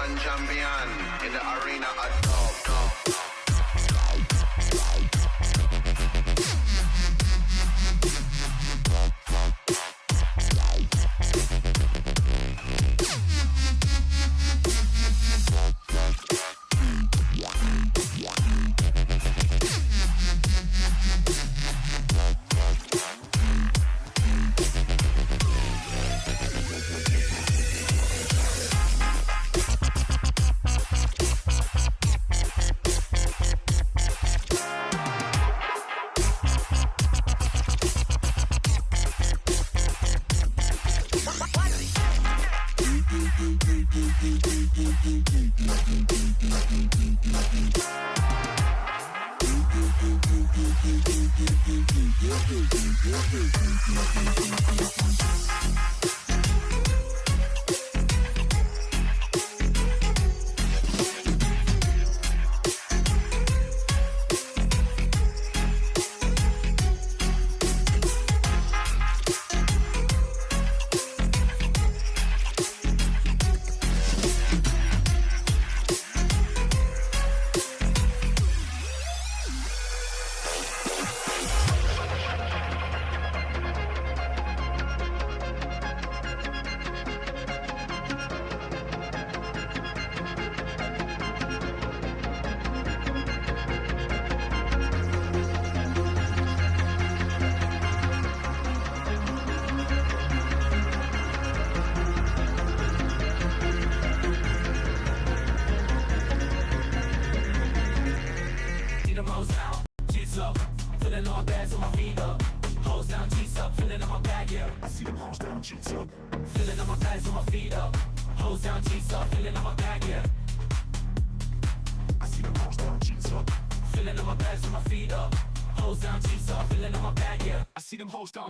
one champion in the arena at top.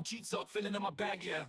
Cheats up, filling in my bag, yeah.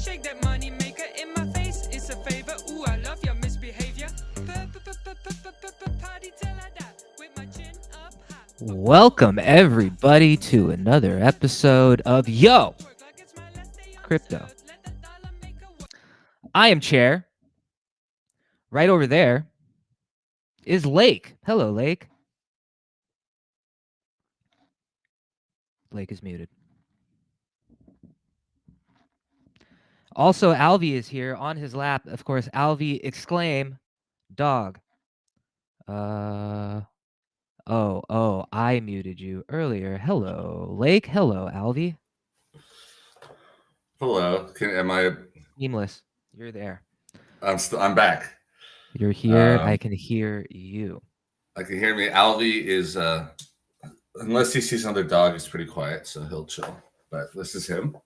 Shake that money maker in my face. It's a favor. Ooh, I love your misbehavior. Party till I die with my chin up high. Welcome everybody to another episode of Yo Crypto. I am Chair. Right over there is Lake. Hello, Lake. Lake is muted. Also, Alvy is here on his lap. Of course, Alvy exclaim, dog. Oh, I muted you earlier. Hello, Lake. Hello, Alvy. Hello. Am I? Seamless. You're there. I'm back. You're here. I can hear you. I can hear me. Alvy is unless he sees another dog, he's pretty quiet, so he'll chill. But this is him.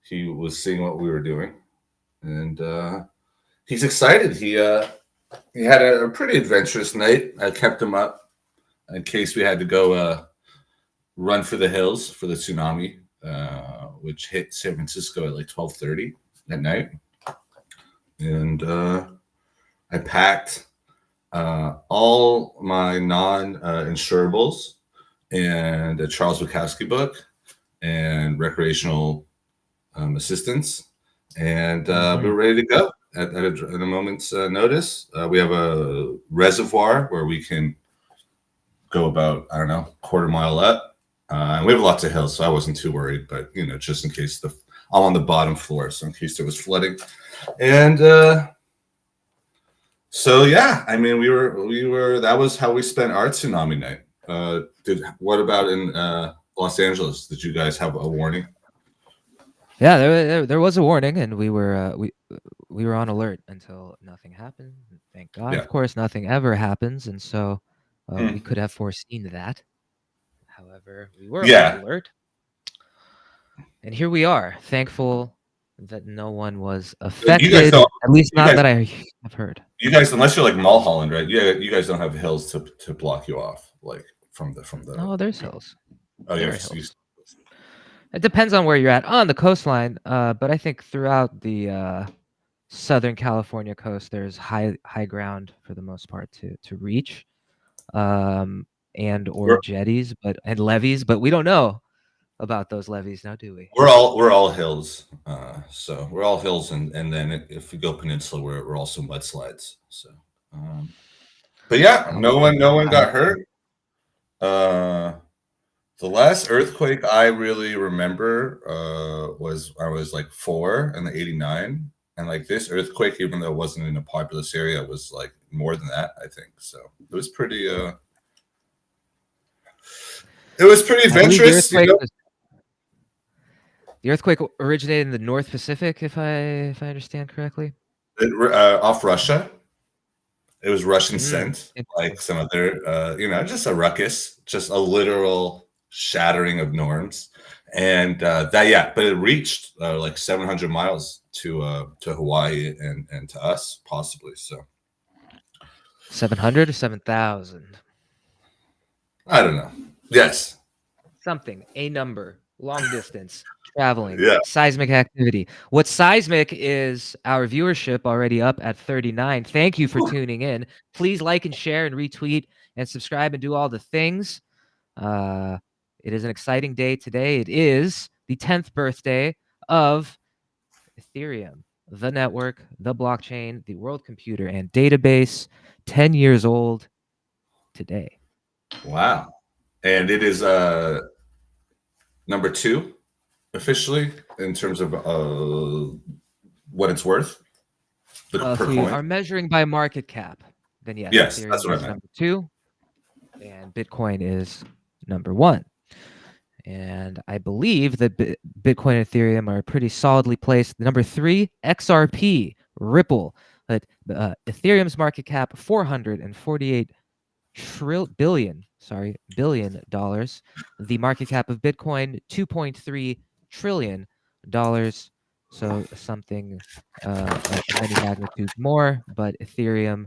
He was seeing what we were doing, and he's excited. He had a pretty adventurous night. I kept him up in case we had to go run for the hills for the tsunami, which hit San Francisco at like 12:30 at night. And I packed all my non-insurables and a Charles Bukowski book and recreational assistance, and we're ready to go at a moment's notice. We have a reservoir where we can go about, I don't know, quarter mile up. And we have lots of hills, so I wasn't too worried, but just in case I'm on the bottom floor, so in case there was flooding. And so yeah, I mean, we were that was how we spent our tsunami night. What about in Los Angeles? Did you guys have a warning? Yeah, there was a warning, and we were on alert until nothing happened. Thank God. Yeah. Of course, nothing ever happens, and so we could have foreseen that. However, we were on alert, and here we are. Thankful that no one was affected. At least not that I have heard. You guys, unless you're like Mulholland, right? Yeah, you guys don't have hills to block you off, like from the. No, there's hills. Oh yeah. It depends on where you're at on the coastline, but I think throughout the Southern California coast, there's high ground for the most part to reach, and or jetties, and levees, but we don't know about those levees now, do we? We're all hills, so we're all hills, and then if we go peninsula, we're also mudslides. So, but yeah, no one got hurt. The last earthquake I really remember was I was like 4 in the 89, and like this earthquake, even though it wasn't in a populous area, was like more than that, I think. So it was pretty. It was pretty adventurous. The earthquake originated in the North Pacific, if I understand correctly. Off Russia. It was Russian sent, like some other, just a ruckus, just a literal shattering of norms, and but it reached like 700 miles to Hawaii and to us possibly. So 700 or 7,000? I don't know. Yes, something, a number, long distance traveling, seismic activity. What's seismic is our viewership already up at 39. Thank you for tuning in. Please like and share and retweet and subscribe and do all the things. It is an exciting day today. It is the 10th birthday of Ethereum, the network, the blockchain, the world computer and database. 10 years old today. Wow. And it is number 2 officially in terms of what it's worth. If we are measuring by market cap, then yes, Ethereum that's what I meant. Number 2, and Bitcoin is number 1. And I believe that Bitcoin and Ethereum are pretty solidly placed. Number 3, XRP, Ripple. But Ethereum's market cap $448 billion. The market cap of Bitcoin $2.3 trillion. So something many magnitudes more, but Ethereum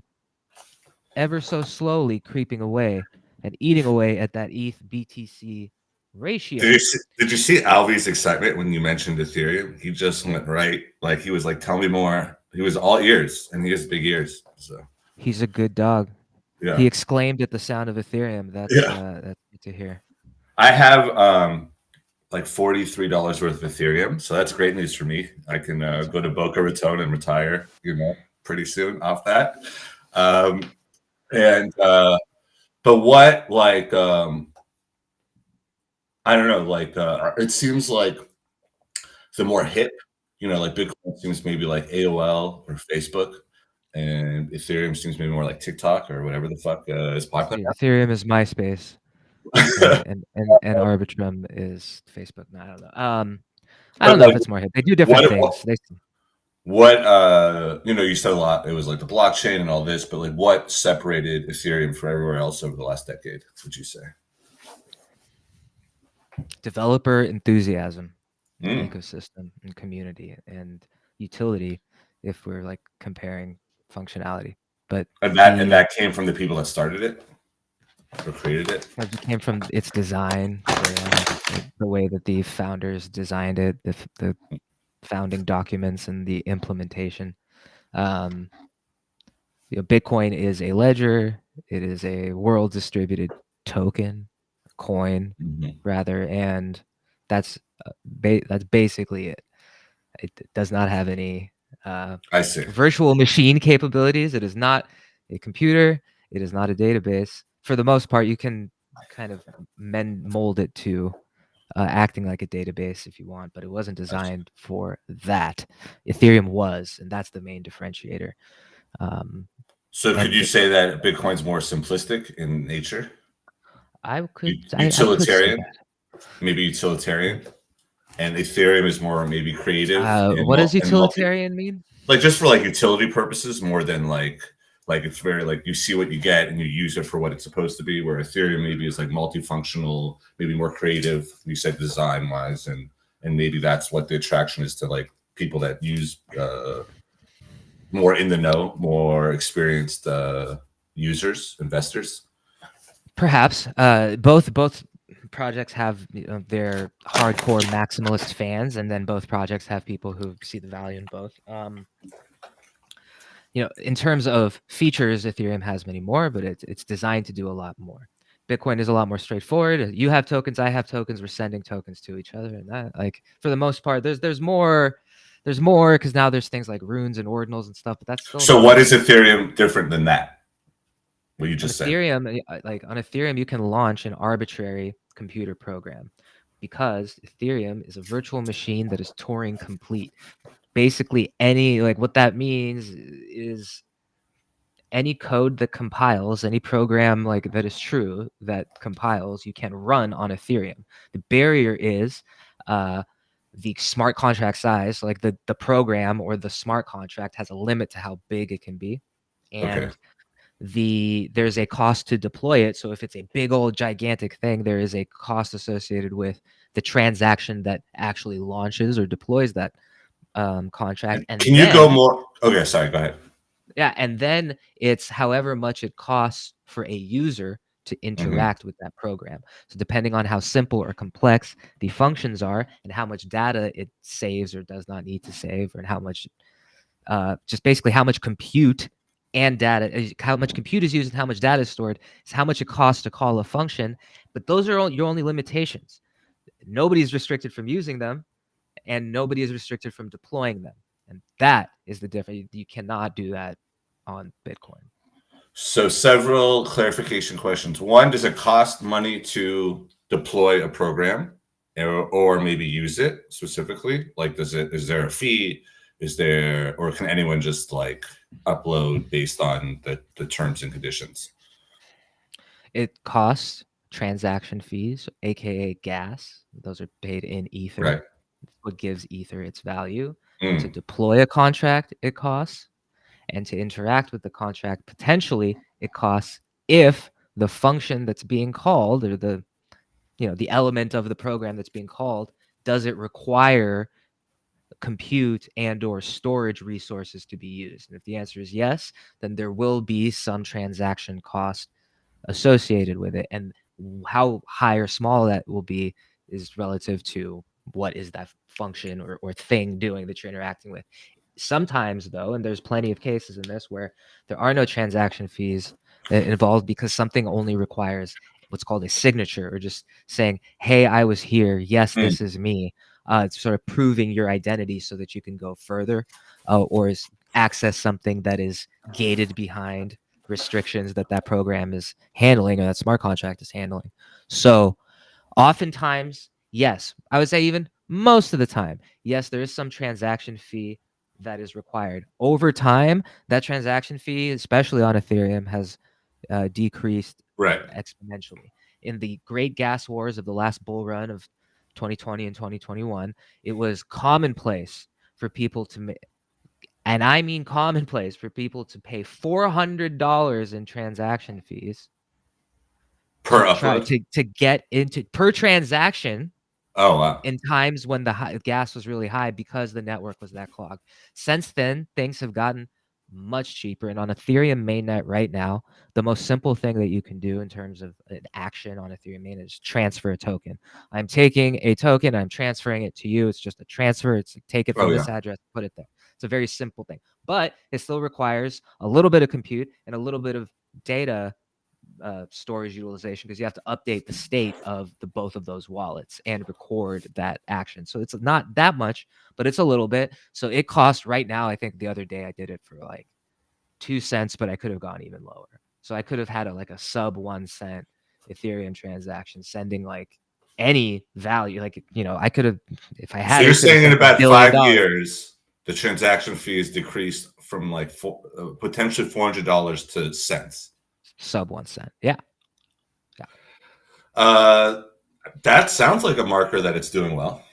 ever so slowly creeping away and eating away at that ETH BTC ratio. Did you see Alvy's excitement when you mentioned Ethereum? He just went right, like he was like, "Tell me more." He was all ears, and he has big ears. So he's a good dog. Yeah. He exclaimed at the sound of Ethereum. That's good to hear. I have like $43 worth of Ethereum, so that's great news for me. I can go to Boca Raton and retire, pretty soon off that. And but what like I don't know, like it seems like the more hip, like Bitcoin seems maybe like AOL or Facebook, and Ethereum seems maybe more like TikTok or whatever the fuck is popular. See, Ethereum is MySpace, and Arbitrum is Facebook. No, I don't know. I But don't know if like, it's more hip. They do different what things. what you said a lot. It was like the blockchain and all this, but like, what separated Ethereum from everywhere else over the last decade? Would you say? Developer enthusiasm, Mm. ecosystem, and community, and utility. If we're like comparing functionality, but And the that came from the people that started it or created it. it came from its design, the way that the founders designed it, the founding documents, and the implementation. Bitcoin is a ledger. It is a world distributed token, coin, Mhm. rather, and that's basically it. It does not have any I see. virtual machine capabilities. It is not a computer. It is not a database. For the most part, you can kind of mold it to acting like a database if you want, but it wasn't designed for that. Ethereum was, and that's the main differentiator. So could And you say that Bitcoin's more simplistic in nature? I could Utilitarian, say that. maybe utilitarian, and Ethereum is more maybe creative. What does utilitarian mean? Like just for like utility purposes, more than like it's very like you see what you get and you use it for what it's supposed to be. Where Ethereum maybe is like multifunctional, maybe more creative. You said design wise, and maybe that's what the attraction is to like people that use more in the know, more experienced users, investors. Perhaps both projects have their hardcore maximalist fans, and then both projects have people who see the value in both. In terms of features, Ethereum has many more, but it's designed to do a lot more. Bitcoin is a lot more straightforward. You have tokens, I have tokens. We're sending tokens to each other, and that, like, for the most part, there's more because now there's things like runes and ordinals and stuff. But that's still. So what is Ethereum different than that? What you just said. Ethereum, like on Ethereum, you can launch an arbitrary computer program because Ethereum is a virtual machine that is Turing complete. Basically, what that means is any code that compiles, any program like that is true that compiles, you can run on Ethereum. The barrier is the smart contract size. Like the program or the smart contract has a limit to how big it can be, and there's a cost to deploy it. So if it's a big old gigantic thing, there is a cost associated with the transaction that actually launches or deploys that contract. And can you go more? Okay, sorry, go ahead. Yeah, and then it's however much it costs for a user to interact with that program. So depending on how simple or complex the functions are and how much data it saves or does not need to save, and how much just basically how much compute and data, how much compute is used and how much data is stored, is how much it costs to call a function. But those are your only limitations. Nobody's restricted from using them, and nobody is restricted from deploying them. And that is the difference. You cannot do that on Bitcoin. So several clarification questions. One, does it cost money to deploy a program or maybe use it specifically? Like, is there a fee? Or can anyone just like upload based on the terms and conditions? It costs transaction fees, aka gas. Those are paid in Ether. Right. What gives Ether its value. To deploy a contract, it costs. And to interact with the contract, potentially it costs if the function that's being called, or the element of the program that's being called, does it require compute and or storage resources to be used? And if the answer is yes, then there will be some transaction cost associated with it. And how high or small that will be is relative to what is that function or thing doing that you're interacting with. Sometimes, though, and there's plenty of cases in this where there are no transaction fees involved because something only requires what's called a signature, or just saying, hey, I was here. Yes, this is me. It's sort of proving your identity so that you can go further or access something that is gated behind restrictions that program is handling or that smart contract is handling. So oftentimes, yes, I would say even most of the time, yes, there is some transaction fee that is required. Over time, that transaction fee, especially on Ethereum, has decreased Right. exponentially. In the great gas wars of the last bull run of 2020 and 2021, it was commonplace for people to and I mean commonplace for people to pay $400 in transaction fees Per to try upload. to get into per transaction Oh wow. in times when the gas was really high because the network was that clogged. Since then, things have gotten much cheaper. And on Ethereum mainnet right now, the most simple thing that you can do in terms of an action on Ethereum mainnet is transfer a token. I'm taking a token, I'm transferring it to you. It's just a transfer. It's like, take it from this address, put it there. It's a very simple thing, but it still requires a little bit of compute and a little bit of data storage utilization because you have to update the state of both of those wallets and record that action. So it's not that much, but it's a little bit. So it costs right now, I think the other day I did it for like 2 cents, but I could have gone even lower. So I could have had a sub 1 cent Ethereum transaction sending like any value. Like, I could have, if I had. So you're saying in about 5 years, the transaction fee is decreased from like potentially $400 to cents. Sub 1 cent. Yeah. That sounds like a marker that it's doing well.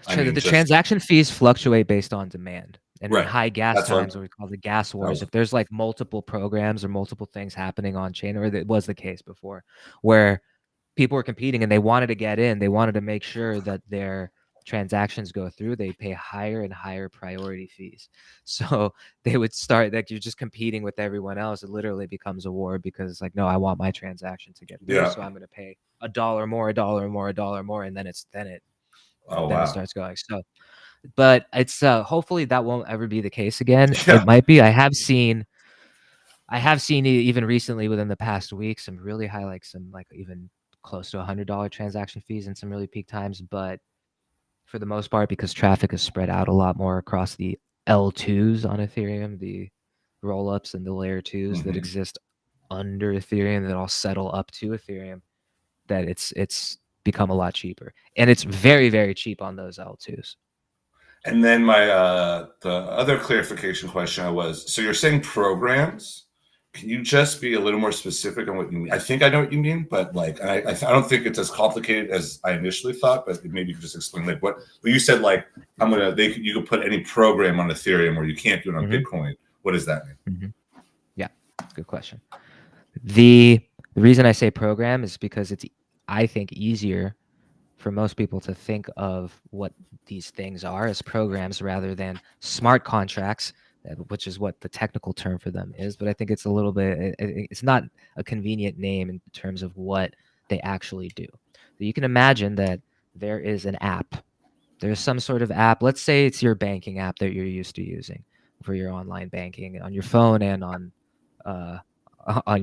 The transaction fees fluctuate based on demand. And in high gas That's times, what we call the gas wars, if there's like multiple programs or multiple things happening on chain, or it was the case before, where people were competing and they wanted to get in, they wanted to make sure that their transactions go through, they pay higher and higher priority fees. So they would start like you're just competing with everyone else. It literally becomes a war because it's like, no, I want my transaction to get through, so I'm going to pay $1 more, $1 more, $1 more, and then it starts going. So, but it's hopefully that won't ever be the case again. It might be. I have seen even recently within the past week some really high, like some like even close to $100 transaction fees in some really peak times, but for the most part, because traffic is spread out a lot more across the L2s on Ethereum, the rollups and the layer 2s that exist under Ethereum that all settle up to Ethereum, that it's become a lot cheaper. And it's very, very cheap on those L2s. And then my the other clarification question was, so you're saying programs? Can you just be a little more specific on what you mean? I think I know what you mean, but like, I don't think it's as complicated as I initially thought. But maybe you could just explain like what you said. Like, you could put any program on Ethereum, or you can't do it on Bitcoin. What does that mean? Yeah, good question. The reason I say program is because it's, I think, easier for most people to think of what these things are as programs rather than smart contracts, which is what the technical term for them is. But I think it's a little bit, it's not a convenient name in terms of what they actually do. So you can imagine that there is an app. There's some sort of app. Let's say it's your banking app that you're used to using for your online banking on your phone and on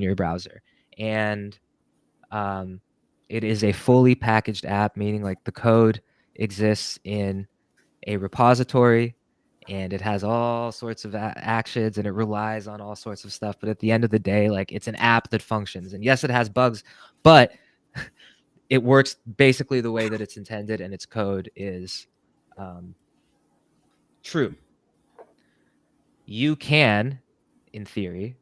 your browser. And it is a fully packaged app, meaning like the code exists in a repository and it has all sorts of actions and it relies on all sorts of stuff. But at the end of the day, like it's an app that functions. And yes, it has bugs, but it works basically the way that it's intended and its code is true. You can, in theory,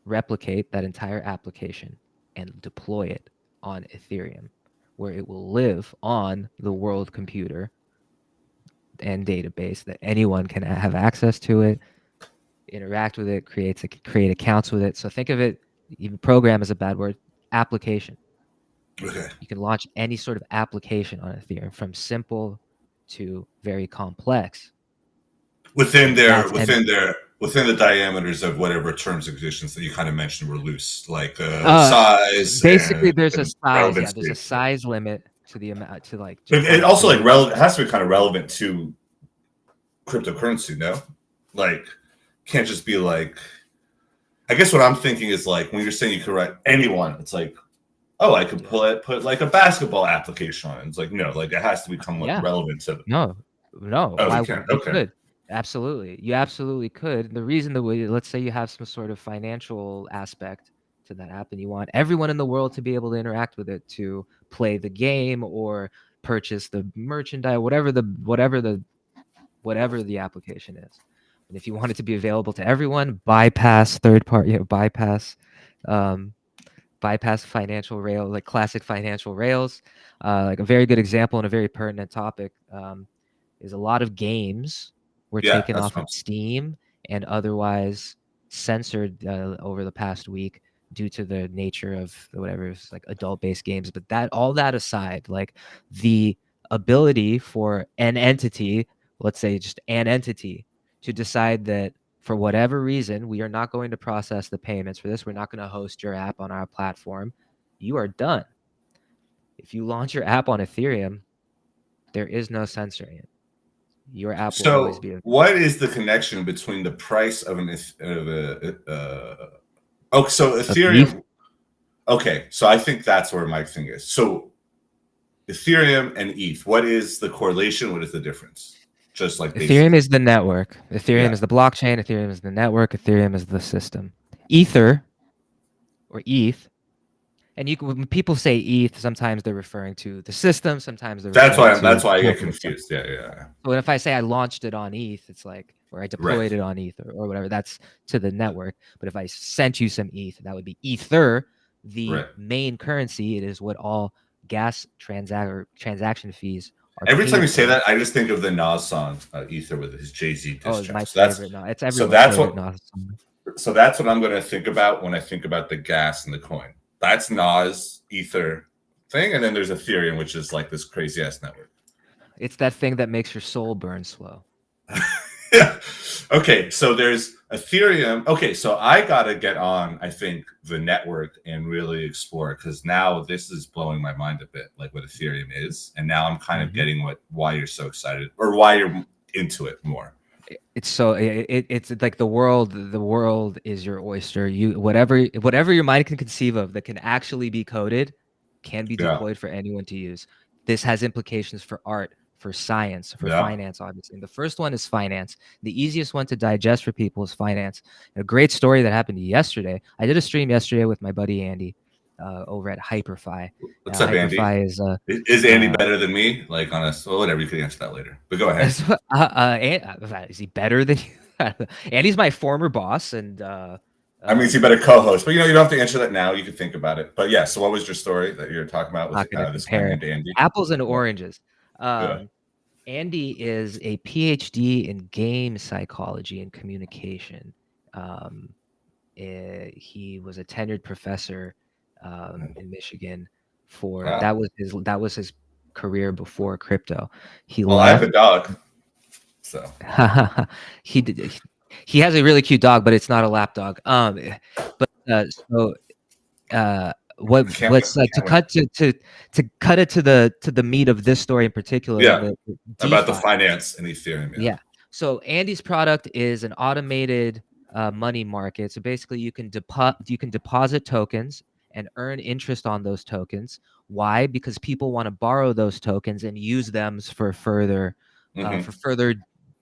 replicate that entire application and deploy it on Ethereum, where it will live on the world computer and database that anyone can have access to it, interact with it, create accounts with it. So think of it, even program is a bad word, application. Okay. You can launch any sort of application on Ethereum, from simple to very complex. Within the diameters of whatever terms and conditions that you kind of mentioned were loose, like size. Basically, there's a size. Yeah, there's a size limit to the amount to like. It also like relevant. It has to be kind of relevant to cryptocurrency. No, like can't just be like. I guess what I'm thinking is like when you're saying you could write anyone, it's like, oh, I could put like a basketball application on it. It's like no, like it has to become like relevant to. No. Oh, okay. Absolutely. You absolutely could. The reason that let's say you have some sort of financial aspect to that app and you want everyone in the world to be able to interact with it to play the game or purchase the merchandise, whatever the application is. And if you want it to be available to everyone, bypass third party, um, bypass financial rail, like classic financial rails. Like a very good example and a very pertinent topic is a lot of games were Yeah, taken that's off what of Steam and otherwise censored over the past week due to the nature of whatever it's like adult-based games. But that all that aside, like the ability for an entity, let's say just an entity, to decide that for whatever reason we are not going to process the payments for this, we're not going to host your app on our platform, you are done. If you launch your app on Ethereum, there is no censoring it. Your app will always So, be what is the connection between the price of an oh, so of ETH. Ethereum? Okay, so I think that's where my thing is. So, Ethereum and ETH, what is the correlation? What is the difference? Just like Ethereum is the network. Ethereum Yeah. is the blockchain. Ethereum is the network. Ethereum is the system. Ether or ETH, and when people say ETH, sometimes they're referring to the system. Sometimes they're That's referring why I get to confused. Yeah. So if I say I launched it on ETH, it's like, or I deployed it on ETH or whatever, that's to the network. But if I sent you some ETH, that would be Ether, the main currency. It is what all gas transaction fees are. Every time you paid say for. that, I just think of the Nas song, Ether, with his Jay-Z diss Oh, it's track. my So favorite. No, it's everyone's so that's favorite what Nas song. so that's what I'm going to think about when I think about the gas and the coin. That's Nas Ether thing, and then there's Ethereum, which is like this crazy ass network. It's that thing that makes your soul burn slow. Yeah. Okay, so there's Ethereum. Okay, so I gotta get on, I think, the network and really explore, because now this is blowing my mind a bit, like what Ethereum is, and now I'm kind of getting why you're so excited or why you're into it more. It's so it's like the world is your oyster. You whatever your mind can conceive of that can actually be coded can be deployed for anyone to use. This has implications for art, for science, for finance, obviously. And the first one is finance. The easiest one to digest for people is finance. And a great story that happened yesterday. I did a stream yesterday with my buddy Andy over at Hyperfi. What's up, Hyperfi Andy? Is Andy better than me? Like on a whatever, you can answer that later. But go ahead. Is he better than you? Andy's my former boss, and I mean, is he better co-host? But you don't have to answer that now. You can think about it. But yeah, so what was your story that you're talking about with this guy named Andy? Apples and oranges. Andy is a PhD in game psychology and communication. He was a tenured professor in Michigan for that was his career before crypto. I have a dog, so he has a really cute dog, but it's not a lap dog. What's to cut it to the meat of this story in particular? About the finance and Ethereum. Yeah. So Andy's product is an automated money market. So basically, you can deposit tokens and earn interest on those tokens. Why? Because people want to borrow those tokens and use them for further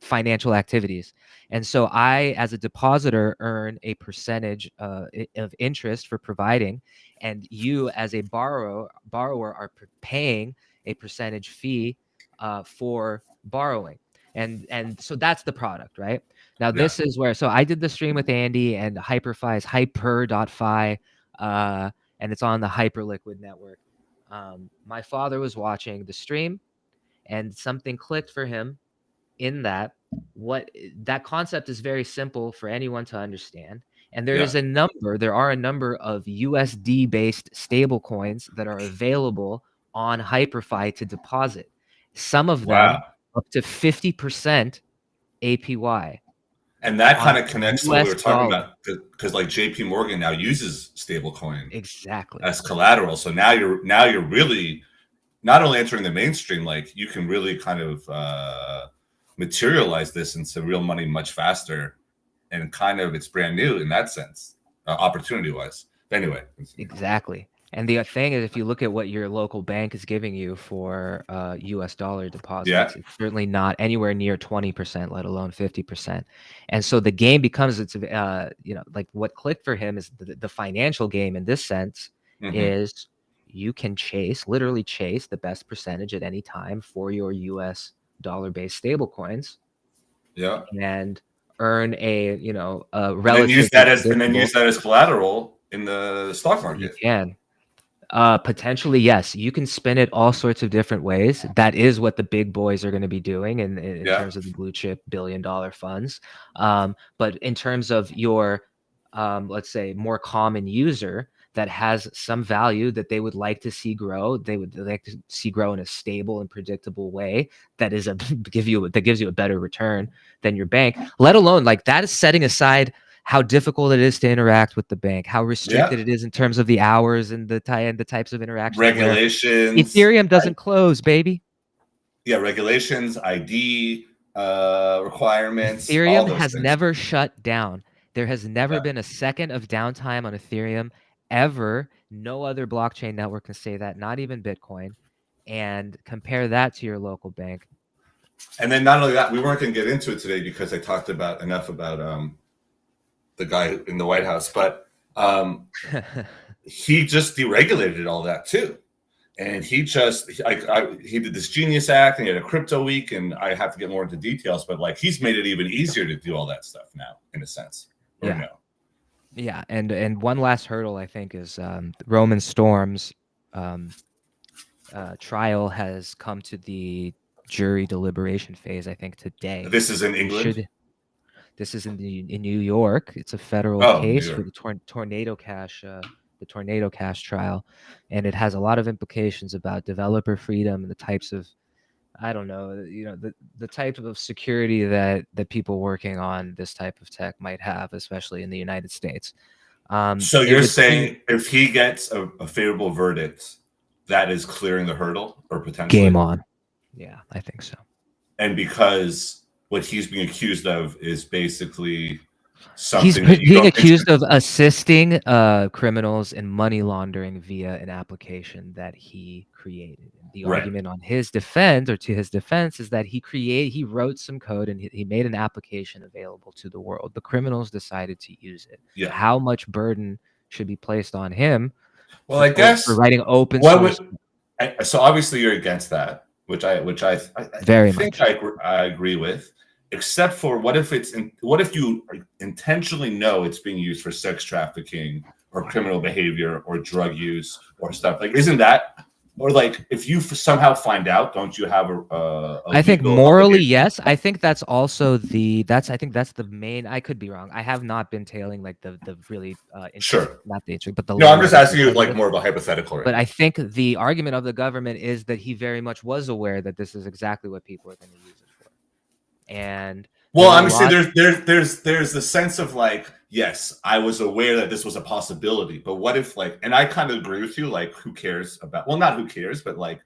financial activities. And so I, as a depositor, earn a percentage of interest for providing, and you, as a borrower are paying a percentage fee for borrowing. And so that's the product, right? Now this is where, so I did the stream with Andy, and Hyperfi is hyper.fi, and it's on the Hyperliquid network. My father was watching the stream, and something clicked for him in that concept is very simple for anyone to understand. And there are a number of USD based stable coins that are available on Hyperfi to deposit. Some of them up to 50% APY. And that kind of connects to what we were talking about, because like JP Morgan now uses stablecoin as collateral. So now you're really not only entering the mainstream, like you can really kind of materialize this into real money much faster, and kind of it's brand new in that sense, opportunity wise. Anyway, exactly. And the thing is, if you look at what your local bank is giving you for U.S. dollar deposits, Yeah. it's certainly not anywhere near 20%, let alone 50%. And so the game becomes, like what clicked for him is the financial game in this sense Mhm. is you can literally chase the best percentage at any time for your U.S. dollar-based stable coins Yeah. and earn a And then relatively use that as predictable. collateral in the stock You market. can. Potentially, yes. You can spin it all sorts of different ways. That is what the big boys are going to be doing in Yeah. terms of the blue chip billion-dollar funds. But in terms of your, let's say, more common user that has some value that they would like to see grow, they would like to see grow in a stable and predictable way that is gives you a better return than your bank. Let alone like that is setting aside how difficult it is to interact with the bank, how restricted it is in terms of the hours and the types of interactions. where Regulations. Ethereum doesn't close, baby. Yeah, regulations, ID requirements. all Ethereum those has things. never shut down. There has never Yeah. been a second of downtime on Ethereum ever. No other blockchain network can say that, not even Bitcoin. And compare that to your local bank. And then not only that, we weren't going to get into it today because I talked enough about the guy in the White House, but he just deregulated all that too. And he just, he did this Genius Act and he had a crypto week, and I have to get more into details, but like he's made it even easier to do all that stuff now, in a sense. Or Yeah. no? Yeah, and one last hurdle I think is Roman Storm's trial has come to the jury deliberation phase. I think today. This is in England. This is in New York. It's a federal case for the Tornado Cash, the Tornado Cash trial, and it has a lot of implications about developer freedom and the types of, I don't know, the type of security that people working on this type of tech might have, especially in the United States. So you're saying if he gets a favorable verdict, that is clearing the hurdle or potentially game on? Yeah, I think so. And because what he's being accused of is basically He's something being accused of assisting criminals in money laundering via an application that he created. The argument on his defense, or to his defense, is that he wrote some code and he made an application available to the world. The criminals decided to use it. Yeah. How much burden should be placed on him? Well, I guess for writing open source. So obviously you're against that, which I Very think much. I agree with. Except for what if you intentionally know it's being used for sex trafficking or criminal behavior or drug use or stuff like, isn't that, or like if you somehow find out, don't you have a I think legal morally obligation? yes. I think that's also I think that's the main. I could be wrong. I have not been tailing like the really Sure, not the interest, but the no, I'm lore just of asking you the like more of a hypothetical, right? But I think the argument of the government is that he very much was aware that this is exactly what people are going to use it for. And well, I'm saying there's the sense of like, yes, I was aware that this was a possibility, but what if like, and I kind of agree with you, like, who cares about, well, not who cares, but like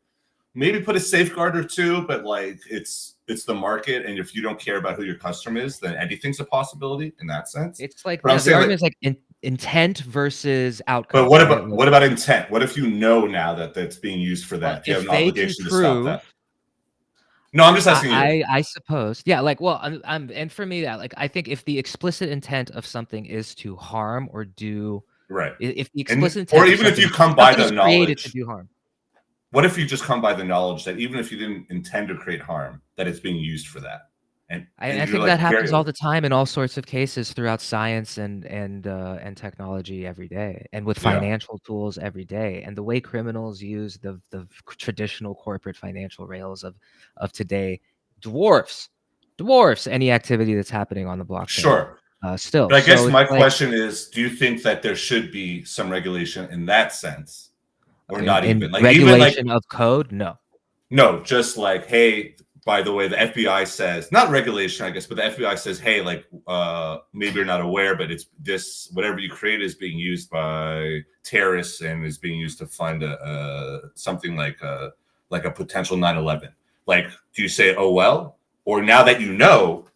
maybe put a safeguard or two, but like it's the market, and if you don't care about who your customer is, then anything's a possibility in that sense. It's like but I'm the saying, argument is like intent versus outcome. But what about intent? What if you know now that that's being used for that? Do you have an obligation to stop that? No, I'm just asking you. I suppose, yeah. Like, well, and for me, that like, I think if the explicit intent of something is to harm or do right, if the explicit intent, or even if you come by the knowledge to do harm. What if you just come by the knowledge that even if you didn't intend to create harm, that it's being used for that? And I think that happens all the time in all sorts of cases throughout science and technology every day, and with financial tools every day. And the way criminals use the traditional corporate financial rails of today dwarfs any activity that's happening on the blockchain. Sure. Still, but I guess my question is: do you think that there should be some regulation in that sense, or not even like regulation of code? No, just like, hey, by the way, the FBI says, not regulation, I guess, but the FBI says, hey, like, maybe you're not aware, but it's this, whatever you create is being used by terrorists and is being used to fund something like a potential 9/11. Like, do you say, oh, well, or now that you know,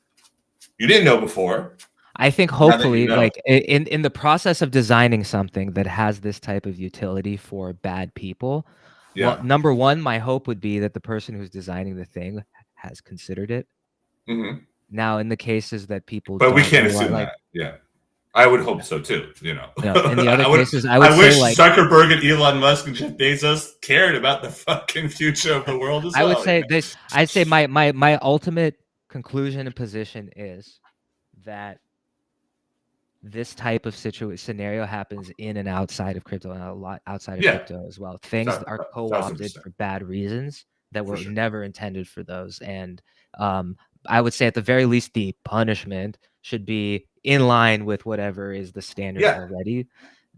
you didn't know before, I think Now that you hopefully, know. like in the process of designing something that has this type of utility for bad people, well, Yeah. number one, my hope would be that the person who's designing the thing has considered it. hmm Now, in the cases that people But we don't can't realize, assume like, that. Yeah. I would hope so too. in the other I would. cases, I would I say wish like Zuckerberg and Elon Musk and Jeff Bezos cared about the fucking future of the world as I would well. say this. I'd say my ultimate conclusion and position is that this type of scenario happens in and outside of crypto, and a lot outside of Yeah, crypto as well. Things that are co-opted 1,000%. for bad reasons that For were sure. never intended for those. And I would say at the very least, the punishment should be in line with whatever is the standard Yeah. already.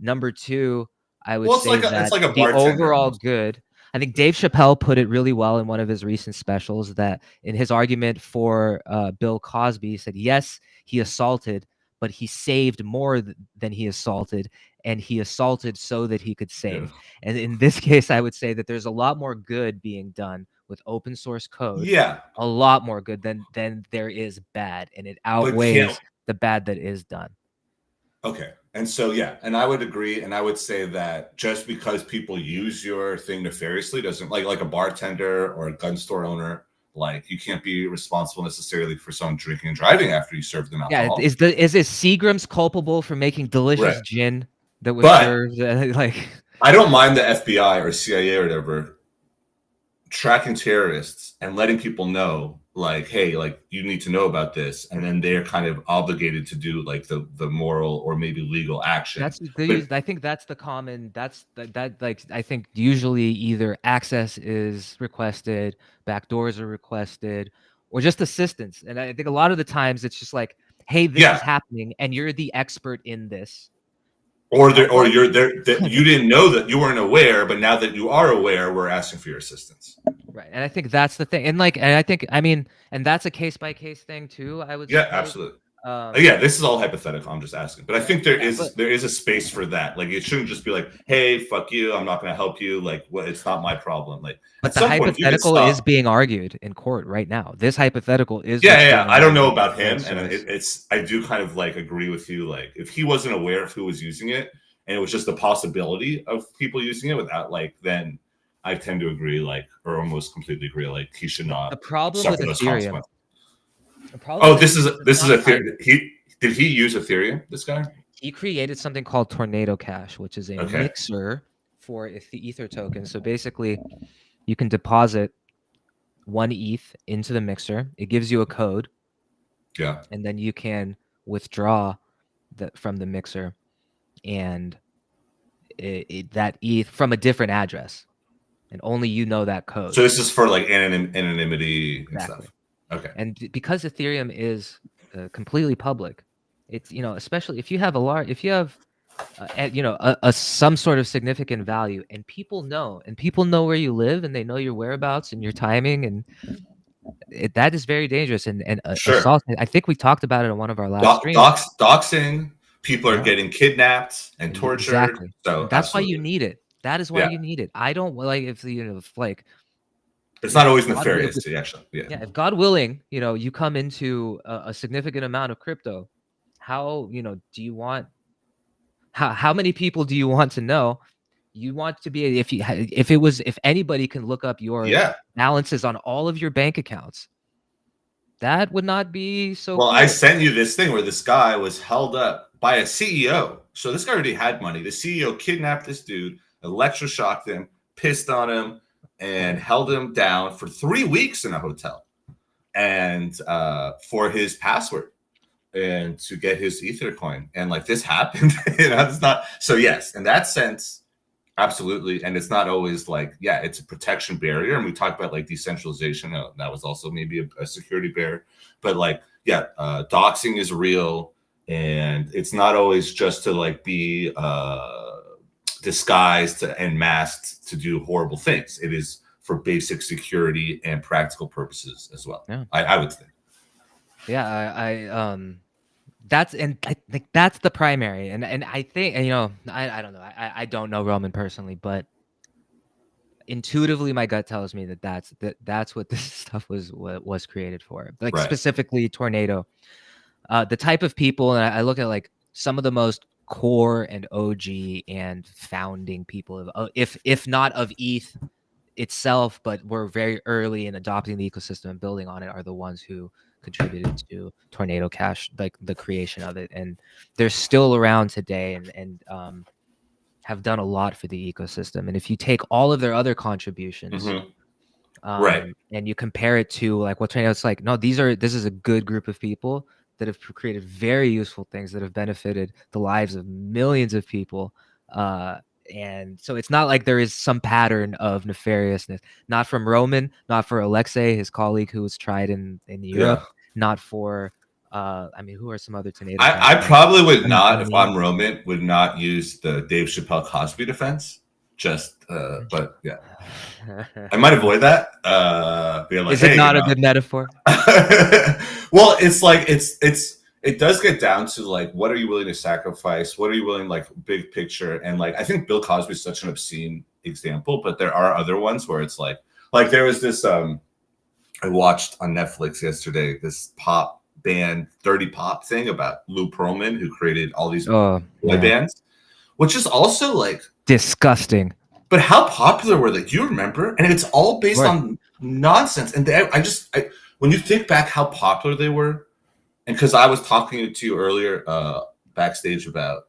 Number two, I would Well, it's say like that a the bartender overall almost. good. I think Dave Chappelle put it really well in one of his recent specials, that in his argument for Bill Cosby, he said, yes, he assaulted, but he saved more than he assaulted, and he assaulted so that he could save. Yeah. And in this case, I would say that there's a lot more good being done with open source code, Yeah. a lot more good than there is bad, and it outweighs the bad that is done. Okay. And so, yeah, and I would agree. And I would say that just because people use your thing nefariously doesn't, like a bartender or a gun store owner, like you can't be responsible necessarily for someone drinking and driving after you serve them alcohol. Yeah, is it Seagram's culpable for making delicious Right. gin that was But served? Like, I don't mind the FBI or CIA or whatever tracking terrorists and letting people know, like, hey, like you need to know about this, and then they're kind of obligated to do like the moral or maybe legal action. I think that's the common. That like I think usually either access is requested, backdoors are requested, or just assistance. And I think a lot of the times it's just like, hey, this is happening, and you're the expert in this. Or you're there that you didn't know, that you weren't aware, but now that you are aware, we're asking for your assistance. Right. And I think that's the thing. And I think, I mean, and that's a case by case thing too, I would Yeah, say. absolutely. Yeah, this is all hypothetical. I'm just asking. But I think there is a space for that. Like it shouldn't just be like, hey, fuck you, I'm not gonna help you. Like, well, it's not my problem. Like, but the hypothetical is being argued in court right now. This hypothetical is I don't know about him, and I do kind of like agree with you. Like, if he wasn't aware of who was using it, and it was just a possibility of people using it without, like, then I tend to agree, like, or almost completely agree, like he should not. The problem with Ethereum. This is Ethereum. Did he use Ethereum? This guy? He created something called Tornado Cash, which is a mixer for the Ether token. So basically, you can deposit 1 ETH into the mixer. It gives you a code. Yeah. And then you can withdraw from the mixer, and that ETH from a different address, and only you know that code. So this is for like anonymity and stuff. Okay. And because Ethereum is completely public, it's, especially if you have some sort of significant value, and people know where you live, and they know your whereabouts and your timing, and that is very dangerous. And sure. Assault, I think we talked about it on one of our last streams. Doxing, people are getting kidnapped and tortured. Exactly. So that's why you need it. That is why you need it. I don't like if it's not always nefarious to actually. Yeah. If God willing, you come into a significant amount of crypto, how do you want? How many people do you want to know? You want to be if anybody can look up your balances on all of your bank accounts, that would not be so. Well, cool. I sent you this thing where this guy was held up by a CEO. So this guy already had money. The CEO kidnapped this dude, electroshocked him, pissed on him, and held him down for 3 weeks in a hotel, and for his password and to get his Ether coin. And like this happened, it's not. So yes, in that sense, absolutely. And it's not always like, it's a protection barrier. And we talked about like decentralization. That was also maybe a security barrier. But like, doxing is real, and it's not always just to like be disguised and masked to do horrible things. It is for basic security and practical purposes as well. Yeah. I would think. Yeah, that's the primary, and I think, I don't know, I don't know Roman personally, but intuitively my gut tells me that's what this stuff was created for, like specifically Tornado. the type of people, and I look at like some of the most core and OG and founding people of, if not of ETH itself, but were very early in adopting the ecosystem and building on it, are the ones who contributed to Tornado Cash, like the creation of it, and they're still around today, and have done a lot for the ecosystem. And if you take all of their other contributions, Right. and you compare it to like what Tornado, it's like, no, this is a good group of people that have created very useful things that have benefited the lives of millions of people. And so it's not like there is some pattern of nefariousness, not from Roman, not for Alexei, his colleague who was tried in Europe, not for I mean, who are some other tornadoes? I probably would not, if I'm Roman, would not use the Dave Chappelle Cosby defense. Just but yeah, I might avoid that. Like, is it not a good metaphor? Well, it's like it does get down to like, what are you willing to sacrifice? What are you willing, like, big picture? And like, I think Bill Cosby is such an obscene example, but there are other ones where it's like there was this I watched on Netflix yesterday, this pop band 30 Pop thing about Lou Pearlman, who created all these boy bands, which is also like disgusting. But how popular were they? Do you remember? And it's all based on nonsense. And when you think back how popular they were, and because I was talking to you earlier backstage about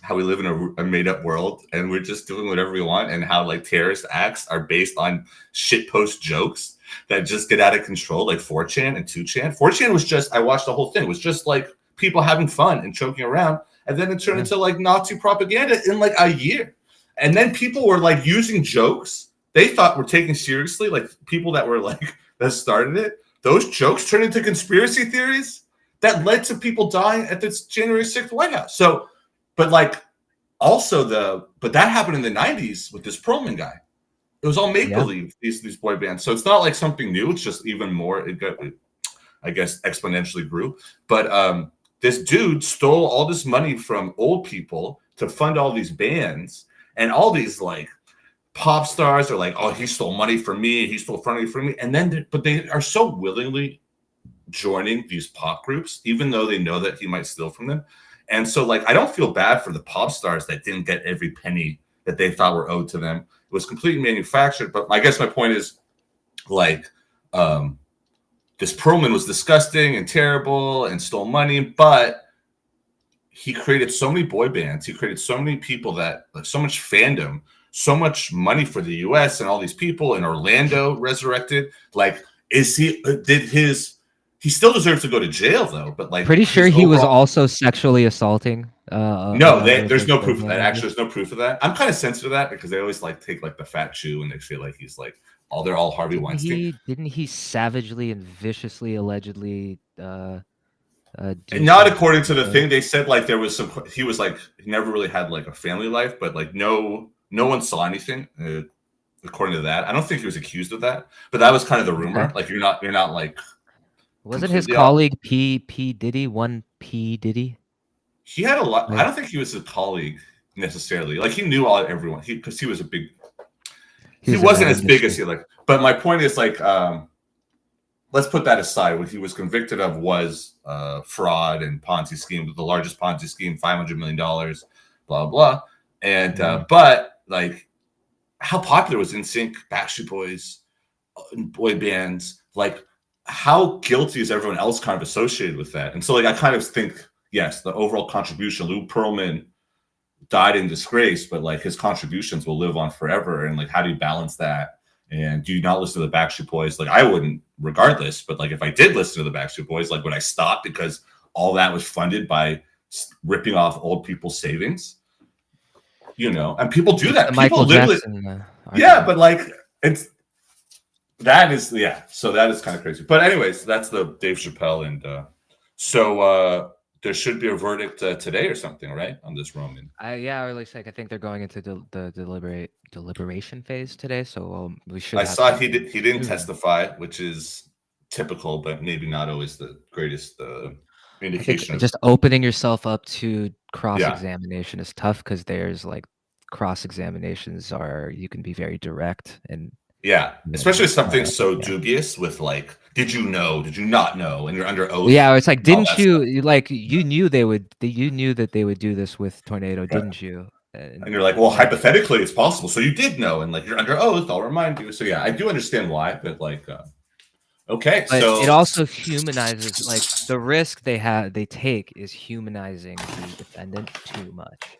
how we live in a made-up world and we're just doing whatever we want, and how like terrorist acts are based on shitpost jokes that just get out of control, like 4chan and 2chan. 4chan was just, I watched the whole thing. It was just like people having fun and joking around. And then it turned into like Nazi propaganda in like a year. And then people were like using jokes they thought were taken seriously, like people that were like, that started it. Those jokes turned into conspiracy theories that led to people dying at this January 6th White House. So, but like also but that happened in the 90s with this Perlman guy. It was all make-believe, these boy bands. So it's not like something new. It's just even more, it I guess, exponentially grew. But this dude stole all this money from old people to fund all these bands, and all these like pop stars are like, oh, he stole money from me. He stole money from me. And then, but they are so willingly joining these pop groups, even though they know that he might steal from them. And so like, I don't feel bad for the pop stars that didn't get every penny that they thought were owed to them. It was completely manufactured. But I guess my point is like, this Perlman was disgusting and terrible and stole money, but he created so many boy bands. He created so many people that, like, so much fandom, so much money for the US and all these people in Orlando resurrected. Like, he still deserves to go to jail though, but like, pretty sure he was also sexually assaulting. There's no proof of that. Actually, there's no proof of that. I'm kind of sensitive to that because they always like take like the fat Jew and they feel like he's like, they're all Harvey Weinstein. Didn't he savagely and viciously, allegedly, and not according to the thing they said, like there was he was like, he never really had like a family life, but like no one saw anything according to that. I don't think he was accused of that, but that was kind of the rumor. Like you're not like, wasn't his colleague P Diddy P Diddy? He had a lot. I don't think he was a colleague necessarily. Like he knew everyone because he was a big. He wasn't as big as he like. But my point is like, let's put that aside. What he was convicted of was fraud and Ponzi scheme, the largest Ponzi scheme, $500 million, blah blah. And but like, how popular was NSYNC, Backstreet Boys, boy bands? Like, how guilty is everyone else kind of associated with that? And so like, I kind of think, yes, the overall contribution, Lou Pearlman died in disgrace, but like his contributions will live on forever. And like, how do you balance that? And do you not listen to the Backstreet Boys? Like I wouldn't regardless, but like if I did listen to the Backstreet Boys, like would I stop because all that was funded by ripping off old people's savings? You know, and people do that. People literally, but like so that is kind of crazy. But anyways, that's the Dave Chappelle. And so there should be a verdict today or something, right, on this Roman? Or at least like I think they're going into the deliberation phase today. So we should. I saw he didn't testify, which is typical, but maybe not always the greatest indication. Just opening yourself up to cross-examination is tough because there's like cross-examinations you can be very direct and Yeah, especially something so yeah. dubious with like, did you know? Did you not know? And you're under oath. Yeah, it's like, all didn't that you stuff. like you knew they would you knew that they would do this with Tornado, Yeah. didn't you? And you're like, well, hypothetically, it's possible. So you did know, and like you're under oath. I'll remind you. So yeah, I do understand why, but like, okay, But so it also humanizes, like the risk they take is humanizing the defendant too much.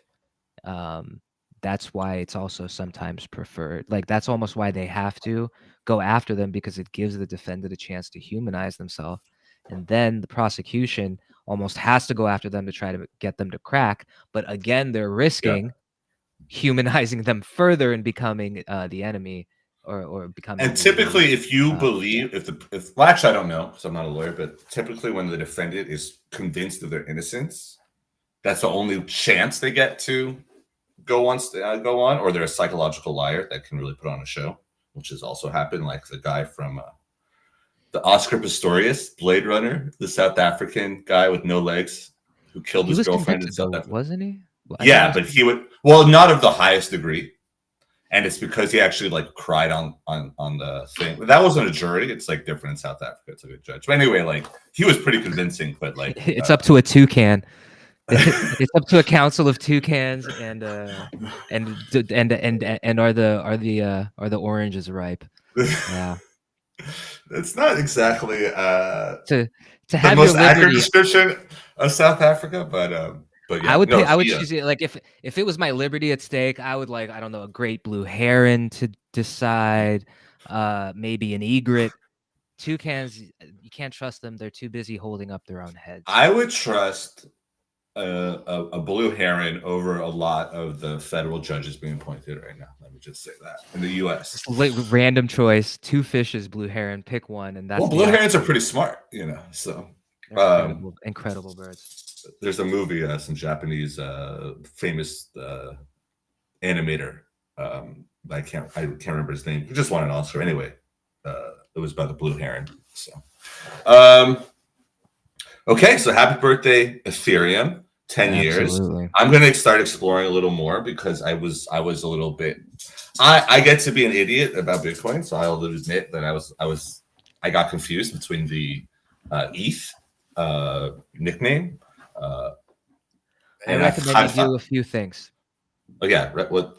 That's why it's also sometimes preferred. Like that's almost why they have to go after them, because it gives the defendant a chance to humanize themselves. And then the prosecution almost has to go after them to try to get them to crack. But again, they're risking humanizing them further and becoming the enemy or becoming. and typically, if you believe, if well, actually, I don't know because I'm not a lawyer, but typically, when the defendant is convinced of their innocence, that's the only chance they get to go on, or they're a psychological liar that can really put on a show, which has also happened. Like the guy from the Oscar Pistorius, Blade Runner, the South African guy with no legs who killed his girlfriend in South Africa, wasn't he? Well, yeah, but he would not of the highest degree. And it's because he actually like cried on the thing. That wasn't a jury. It's like different in South Africa. It's like a judge. But anyway, like he was pretty convincing. But like it's up to a toucan. It's up to a council of toucans, and are the oranges ripe? Yeah, it's not exactly to the have most your accurate liberty. description of South Africa, but yeah, I would no, I would he, choose it. Like if it was my liberty at stake, I would like, I don't know, a great blue heron to decide, maybe an egret. Toucans, you can't trust them. They're too busy holding up their own heads. I would trust a blue heron over a lot of the federal judges being appointed right now. Let me just say that in the U.S. Random choice, 2 fishes, blue heron, pick one, and that's Well, blue herons are pretty smart, so incredible birds. There's a movie, some Japanese famous animator. I can't remember his name. He just won an Oscar. Anyway, it was about the blue heron. So, okay. So happy birthday, Ethereum! 10 years. I'm gonna start exploring a little more because I was a little bit. I get to be an idiot about Bitcoin, so I'll admit that I got confused between the ETH nickname. I recommend you do a few things. Oh yeah,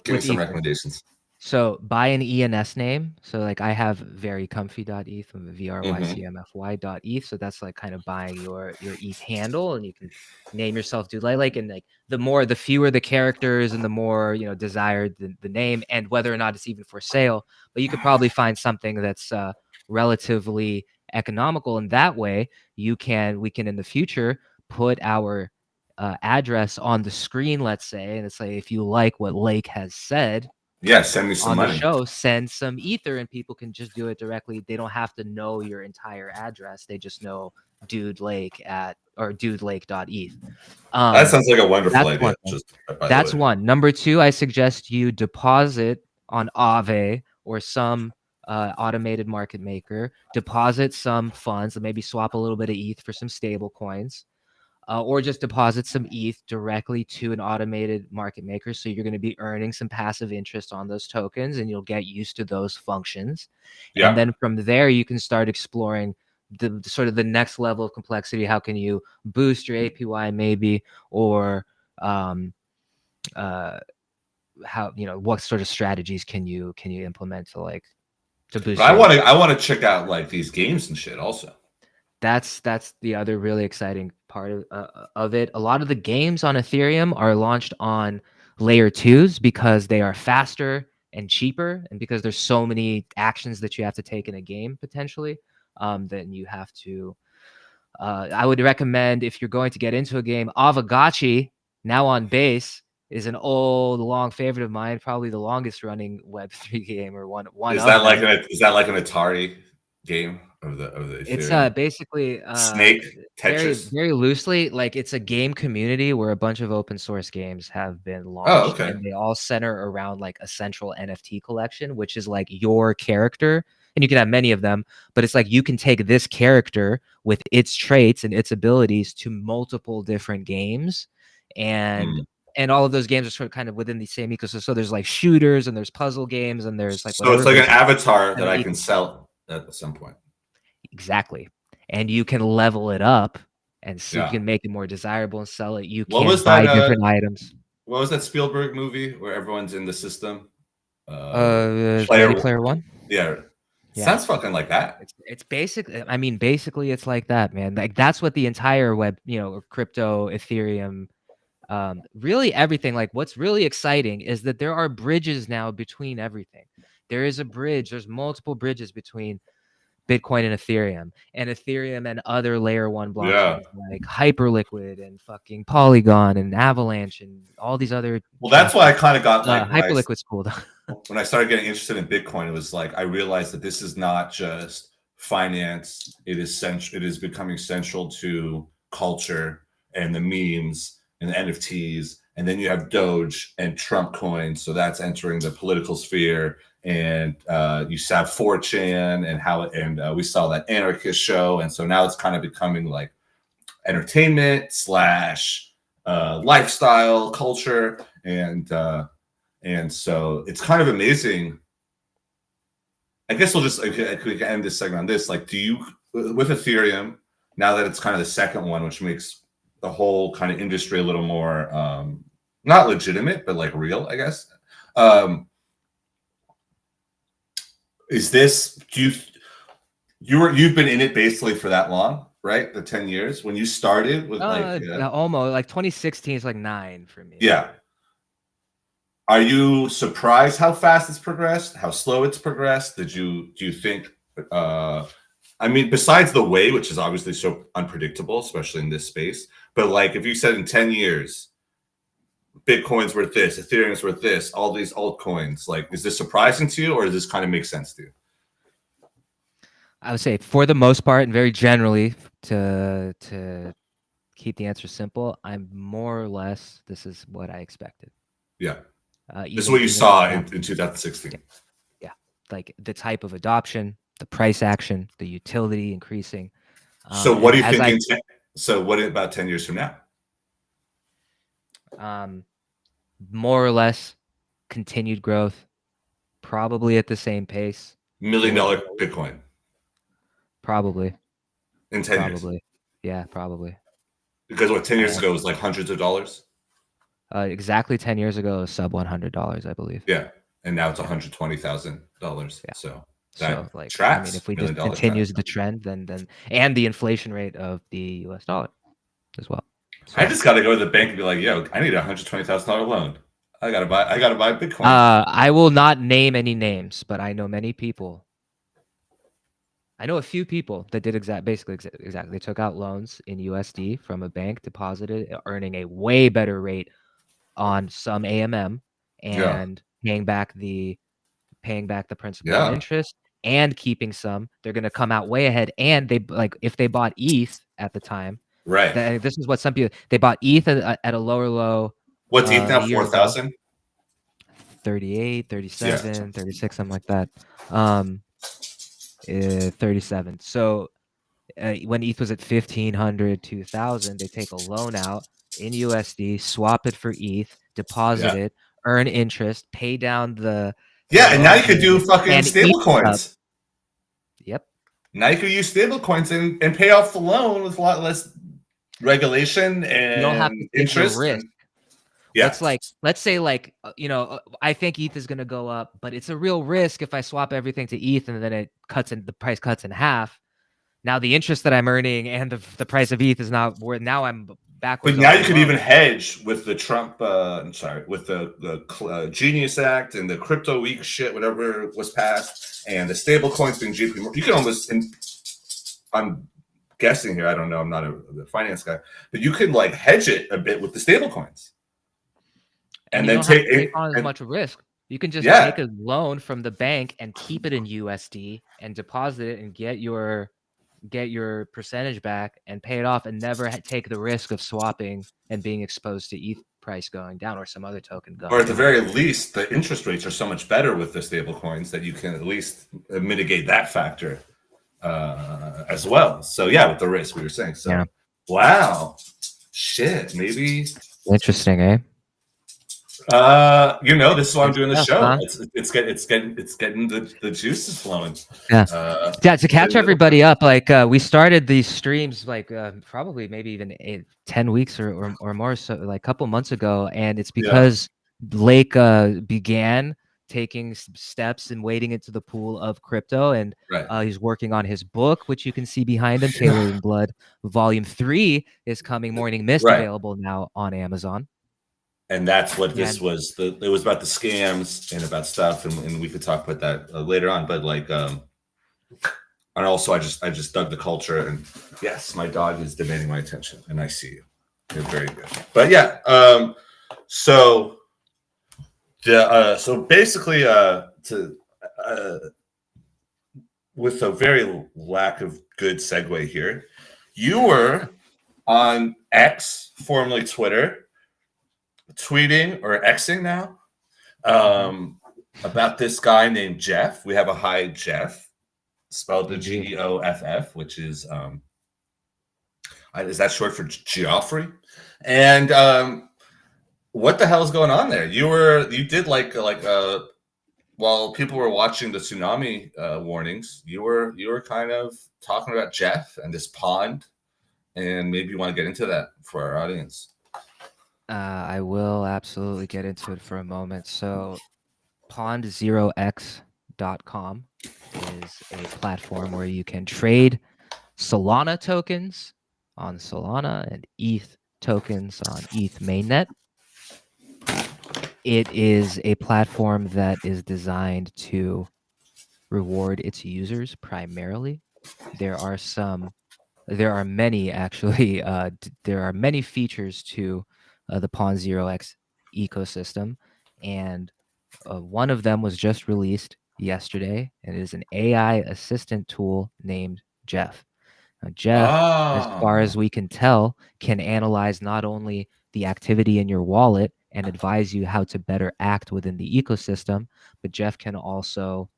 give me some recommendations. So buy an ENS name. So like I have verycomfy.eth and VRYCMFY.eth. So that's like kind of buying your ETH handle, and you can name yourself Dude Like, and like the fewer the characters and the more desired the name, and whether or not it's even for sale. But you could probably find something that's relatively economical, and that way we can in the future put our address on the screen, let's say, and it's like, if you like what Lake has said, yeah, send me some on money. The show, send some ether, and people can just do it directly. They don't have to know your entire address. They just know Dude Lake or dudelake.eth. That sounds like a wonderful idea. That's one. Number 2, I suggest you deposit on Aave or some automated market maker. Deposit some funds, and maybe swap a little bit of ETH for some stable coins. Or just deposit some ETH directly to an automated market maker. So you're going to be earning some passive interest on those tokens, and you'll get used to those functions. Yeah. And then from there, you can start exploring the sort of the next level of complexity. How can you boost your APY maybe, or how, what sort of strategies can you implement to boost? But I want to check out like these games and shit also. That's the other really exciting part of it. A lot of the games on Ethereum are launched on layer 2s because they are faster and cheaper, and because there's so many actions that you have to take in a game potentially, then you have to. I would recommend, if you're going to get into a game, Aavegotchi, now on Base, is an old long favorite of mine, probably the longest running Web3 game, or one. Is that like an Atari game? Of the it's basically Snake Tetris. Very loosely, like it's a game community where a bunch of open source games have been launched. Oh, okay. And they all center around like a central NFT collection, which is like your character, and you can have many of them, but it's like you can take this character with its traits and its abilities to multiple different games, and and all of those games are sort of kind of within the same ecosystem. So there's like shooters and there's puzzle games and there's like So it's like an whatever. avatar that I can sell at some point. Exactly. And you can level it up, and so Yeah. you can make it more desirable and sell it. You What can was buy that, different items. What was that Spielberg movie where everyone's in the system? Ready Player One. Yeah. Yeah. Sounds fucking like that. It's basically, I mean, basically it's like that, man. Like that's what the entire web, crypto, Ethereum, really everything. Like what's really exciting is that there are bridges now between everything. There is a bridge. There's multiple bridges between Bitcoin and Ethereum and other layer one blockchains like Hyperliquid and fucking Polygon and Avalanche and all these other. Well, that's why I kind of got like Hyperliquid's cool though. When I started getting interested in Bitcoin, it was like I realized that this is not just finance; it is becoming central to culture and the memes and the NFTs. And then you have Doge and Trump coins, so that's entering the political sphere. And you have 4chan and we saw that anarchist show, and so now it's kind of becoming like entertainment / lifestyle culture, and so it's kind of amazing. I guess we can end this segment on this. Like, do you, with Ethereum, now that it's kind of the second one, which makes the whole kind of industry a little more not legitimate, but like real, I guess. Is this, you've been in it basically for that long, right? The 10 years when you started with almost like 2016 is like 9 for me. Yeah. Are you surprised how fast it's progressed? How slow it's progressed? Do you think? I mean, besides the way, which is obviously so unpredictable, especially in this space, but like if you said in 10 years, Bitcoin's worth this, Ethereum's worth this, all these altcoins, like, is this surprising to you, or does this kind of make sense to you? I would say, for the most part, and very generally, to keep the answer simple, I'm more or less. This is what I expected. Yeah. This is what you saw in 2016. Yeah, like the type of adoption, the price action, the utility increasing. So what do you think? So what about 10 years from now? More or less continued growth, probably at the same pace. $1 million Bitcoin. Probably. In 10 years. Yeah, probably. Because what 10 years ago was like hundreds of dollars. Exactly 10 years ago, it was sub $100, I believe. Yeah, and now it's $120,000. Yeah. So that like, tracks. I mean, if we just continues the trend, then and the inflation rate of the US dollar as well. So, I just got to go to the bank and be like, "Yo, I need a $120,000 loan. I gotta buy Bitcoin." I will not name any names, but I know many people. I know a few people that did exactly. They took out loans in USD from a bank, deposited, earning a way better rate on some AMM, and paying back the principal and interest, and keeping some. They're going to come out way ahead. And they, like, if they bought ETH at the time, right? This is what some people, they bought ETH at a lower low. What's ETH now? 4,000. 38, 37, 36, something like that. 37. So when ETH was at 1,500, 2,000, they take a loan out in USD, swap it for ETH, deposit it, earn interest, pay down the and now you could do fucking stable coins. Yep. Now you could use stable coins and pay off the loan with a lot less regulation and you don't have to interest. Risk. Let's say I think ETH is going to go up, but it's a real risk if I swap everything to ETH and then the price cuts in half. Now the interest that I'm earning and the price of ETH is not worth. Now I'm backwards. But now you could even hedge with the Trump. With the Genius Act and the Crypto Week shit, whatever was passed, and the stable coins being JP Morgan. You can almost. I'm guessing here. I don't know. I'm not a finance guy, but you could like hedge it a bit with the stable coins. And then take on as much risk. You can just take a loan from the bank and keep it in USD and deposit it and get your percentage back and pay it off, and never take the risk of swapping and being exposed to ETH price going down or some other token going down. Or at the very least, the interest rates are so much better with the stable coins that you can at least mitigate that factor as well. So with the risk we were saying. So wow, shit, maybe interesting, eh? This is why I'm doing the Stuff, show. huh? It's getting the juices flowing. Yeah. Uh, Yeah, to catch and- everybody up, like we started these streams like probably maybe even 10 weeks or more, so like a couple months ago, and it's because Lake began taking steps and wading into the pool of crypto, and Right. he's working on his book, which you can see behind him, Tailored in Blood. Volume 3 is coming. Morning Mist Right. available now on Amazon. And that's what this And- was. It was about the scams and about stuff, and we could talk about that later on. But like, and also I just dug the culture, and yes, my dog is demanding my attention, and I see you. You're very good. But yeah, so basically, with a very lack of good segue here, you were on X, formerly Twitter, tweeting or Xing now about this guy named Jeff. We have a hi Jeff, spelled the Geoff, which is that short for Geoffrey? And what the hell is going on there? You did like while people were watching the tsunami warnings, you were kind of talking about Jeff and this pond, and maybe you want to get into that for our audience. I will absolutely get into it for a moment. So, pond0x.com is a platform where you can trade Solana tokens on Solana and ETH tokens on ETH mainnet. It is a platform that is designed to reward its users primarily. There are many actually. There are many features to the Pond0x ecosystem, and one of them was just released yesterday, and it is an AI assistant tool named Jeff. Now, Jeff, as far as we can tell, can analyze not only the activity in your wallet and advise you how to better act within the ecosystem, but Jeff can also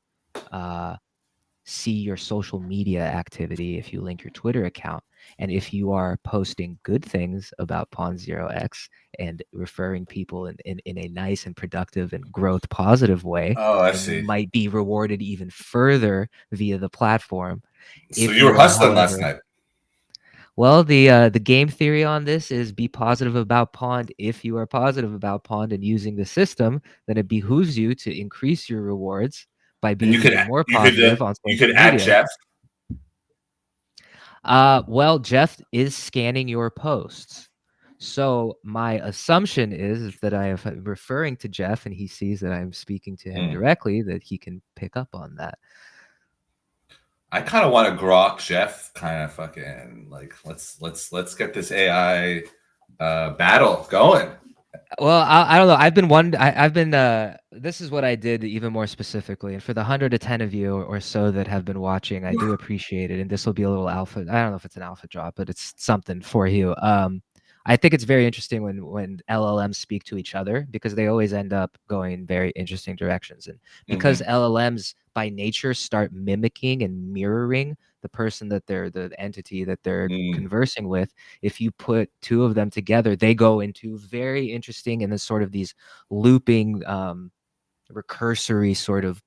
see your social media activity if you link your Twitter account. And if you are posting good things about Pond0x and referring people in a nice and productive and growth positive way, you might be rewarded even further via the platform. So you were hustling last night. Well, the game theory on this is be positive about Pond. If you are positive about Pond and using the system, then it behooves you to increase your rewards by being even more positive on social media. You could add Jeff. Well, Jeff is scanning your posts. So my assumption is that I am referring to Jeff and he sees that I'm speaking to him directly, that he can pick up on that. I kind of want to grok Jeff, kind of fucking like let's get this AI battle going. Well, I don't know. I've been this is what I did even more specifically, and for the 100 to 10 of you or so that have been watching, I do appreciate it. And this will be a little alpha. I don't know if it's an alpha drop, but it's something for you. I think it's very interesting when LLMs speak to each other, because they always end up going in very interesting directions. And because LLMs by nature start mimicking and mirroring the entity that they're conversing with, if you put two of them together, they go into very interesting and then sort of these looping recursory sort of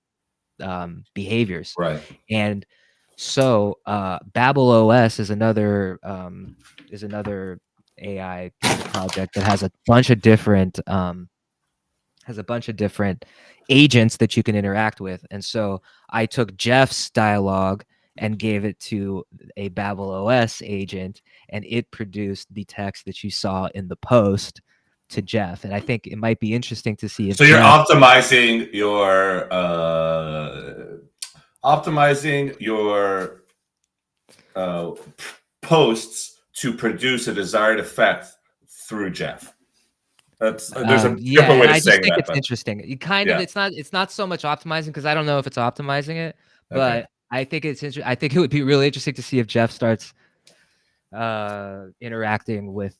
behaviors. Right. And so BabelOS is another AI project that has a bunch of different agents that you can interact with. And so I took Jeff's dialogue and gave it to a BabelOS agent, and it produced the text that you saw in the post to Jeff. And I think it might be interesting to see if you're optimizing your posts to produce a desired effect through Jeff. There's a different way to say that. I think it's interesting. It's not so much optimizing, because I don't know if it's optimizing it, but I think it's interesting. I think it would be really interesting to see if Jeff starts interacting with,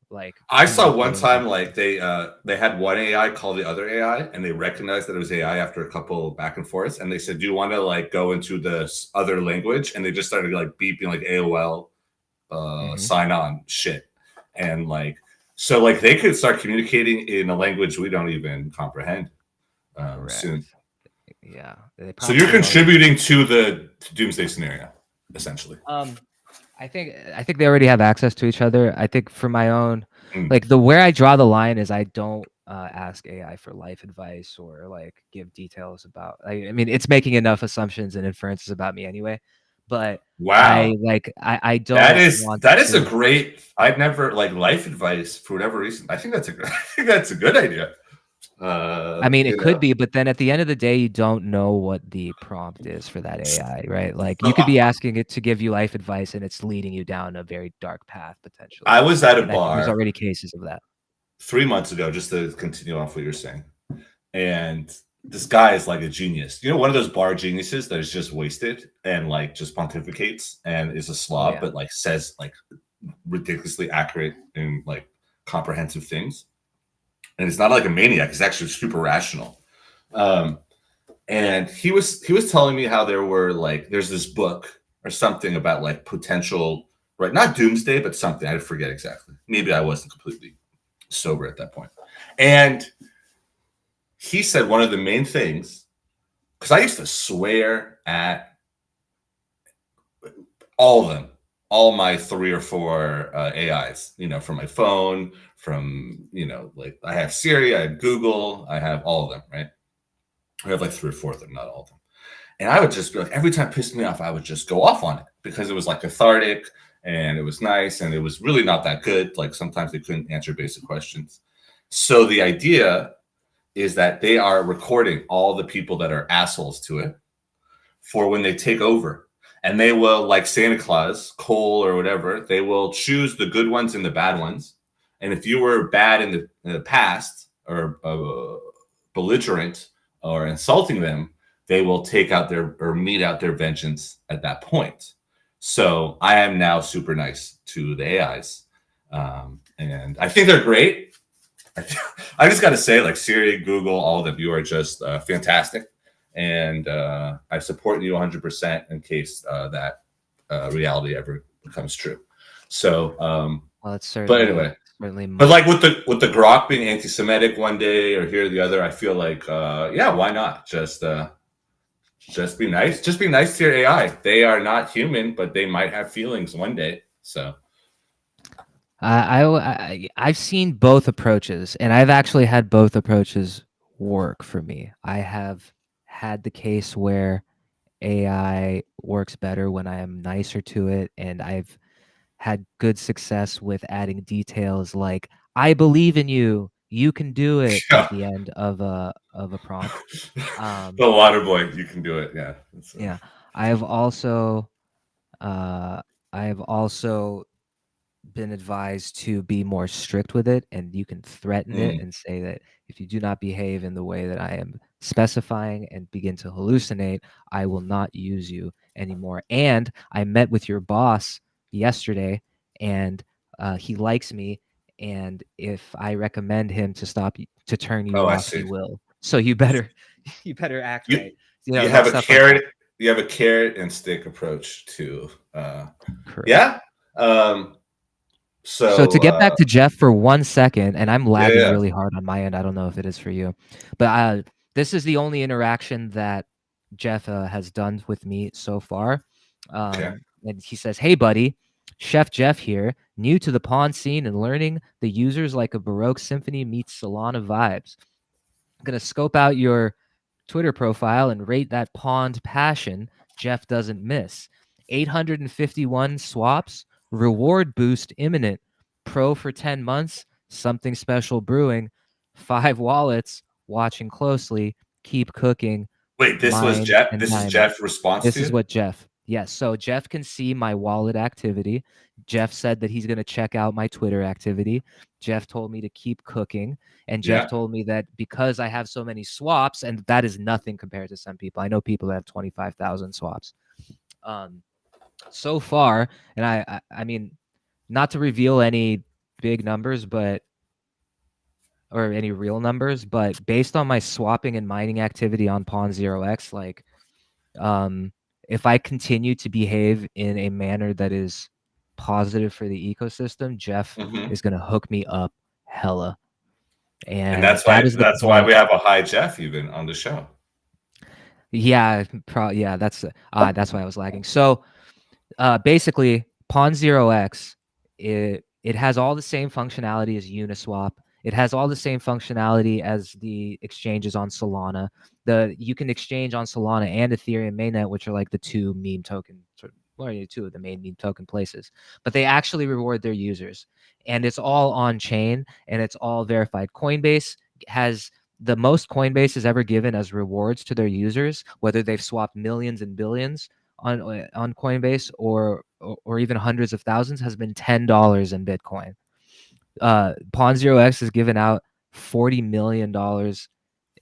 like. I saw one time like they had one AI call the other AI, and they recognized that it was AI after a couple back and forths, and they said, "Do you want to like go into this other language?" And they just started like beeping like AOL sign on shit, and like So like they could start communicating in a language we don't even comprehend soon. Yeah. So you're contributing to the doomsday scenario, essentially. I think they already have access to each other. I think for my own, Mm. like where I draw the line is I don't ask AI for life advice or like give details about. I mean, it's making enough assumptions and inferences about me anyway. But Wow, I don't. that is a great. I've never like life advice for whatever reason. I think that's a good idea. I mean, it could be, but then at the end of the day, you don't know what the prompt is for that AI, right? Like you could be asking it to give you life advice, and it's leading you down a very dark path potentially. I was at a And I think bar there's already cases of that. 3 months ago, just to continue off what you're saying, and this guy is like a genius. You know, one of those bar geniuses that is just wasted and like just pontificates and is a slob, but like says like ridiculously accurate and like comprehensive things. And it's not like a maniac; he's actually super rational. And he was telling me how there's this book or something about like potential, right? Not doomsday, but something. I forget exactly. Maybe I wasn't completely sober at that point. And he said one of the main things, because I used to swear at all of them, all my 3 or 4 AIs, you know, from my phone, from, you know, like I have Siri, I have Google, I have all of them, right? I have like 3 or 4 of them, not all of them. And I would just be like, every time it pissed me off, I would just go off on it because it was like cathartic and it was nice and it was really not that good. Like sometimes they couldn't answer basic questions. So the idea is that they are recording all the people that are assholes to it for when they take over. And they will, like Santa Claus, Cole or whatever, they will choose the good ones and the bad ones. And if you were bad in the past or belligerent or insulting them, they will take out or mete out their vengeance at that point. So I am now super nice to the AIs. And I think they're great. I just got to say, like Siri, Google, all of them, you are just fantastic. And I support you 100% in case that reality ever becomes true. So, well, it's certainly, but anyway, certainly but like with the Grok being anti-Semitic one day or here or the other, I feel like, yeah, why not? Just be nice. Just be nice to your AI. They are not human, but they might have feelings one day. So. I've seen both approaches, and I've actually had both approaches work for me. I have had the case where AI works better when I am nicer to it, and I've had good success with adding details like "I believe in you, you can do it" at the end of a prompt. The water boy, you can do it. Yeah. Yeah. I've also been advised to be more strict with it, and you can threaten it and say that if you do not behave in the way that I am specifying and begin to hallucinate, I will not use you anymore. And I met with your boss yesterday, and he likes me, and if I recommend him to turn you off, he will. So you better act right. You have a carrot. Like you have a carrot and stick approach to yeah. So to get back to Jeff for 1 second, and I'm lagging really hard on my end. I don't know if it is for you, but this is the only interaction that Jeff has done with me so far. And he says, "Hey, buddy, Chef Jeff here, new to the pawn scene and learning the users like a Baroque symphony meets Solana vibes. I'm going to scope out your Twitter profile and rate that pawned passion Jeff doesn't miss. 851 swaps. Reward boost imminent. Pro for 10 months. Something special brewing. 5 wallets. Watching closely. Keep cooking." Wait, this was Jeff. This is Jeff's response. This is what Jeff. Yes. So Jeff can see my wallet activity. Jeff said that he's going to check out my Twitter activity. Jeff told me to keep cooking. And Jeff told me that because I have so many swaps, and that is nothing compared to some people. I know people that have 25,000 swaps. So far, and I mean, not to reveal any big numbers, or any real numbers, but based on my swapping and mining activity on Pawn0x, like, if I continue to behave in a manner that is positive for the ecosystem, Jeff is going to hook me up hella. And that's why that is the that's why point. we have a high Jeff even on the show. Yeah, that's why I was lagging. So basically, Pawn Zero X, it has all the same functionality as Uniswap. It has all the same functionality as the exchanges on Solana. You can exchange on Solana and Ethereum mainnet, which are like the two meme token, two of the main meme token places. But they actually reward their users, and it's all on chain and it's all verified. Coinbase has the most Coinbase has ever given as rewards to their users, whether they've swapped millions and billions on Coinbase or even hundreds of thousands, has been $10 in Bitcoin. Pawn Zero X has given out $40 million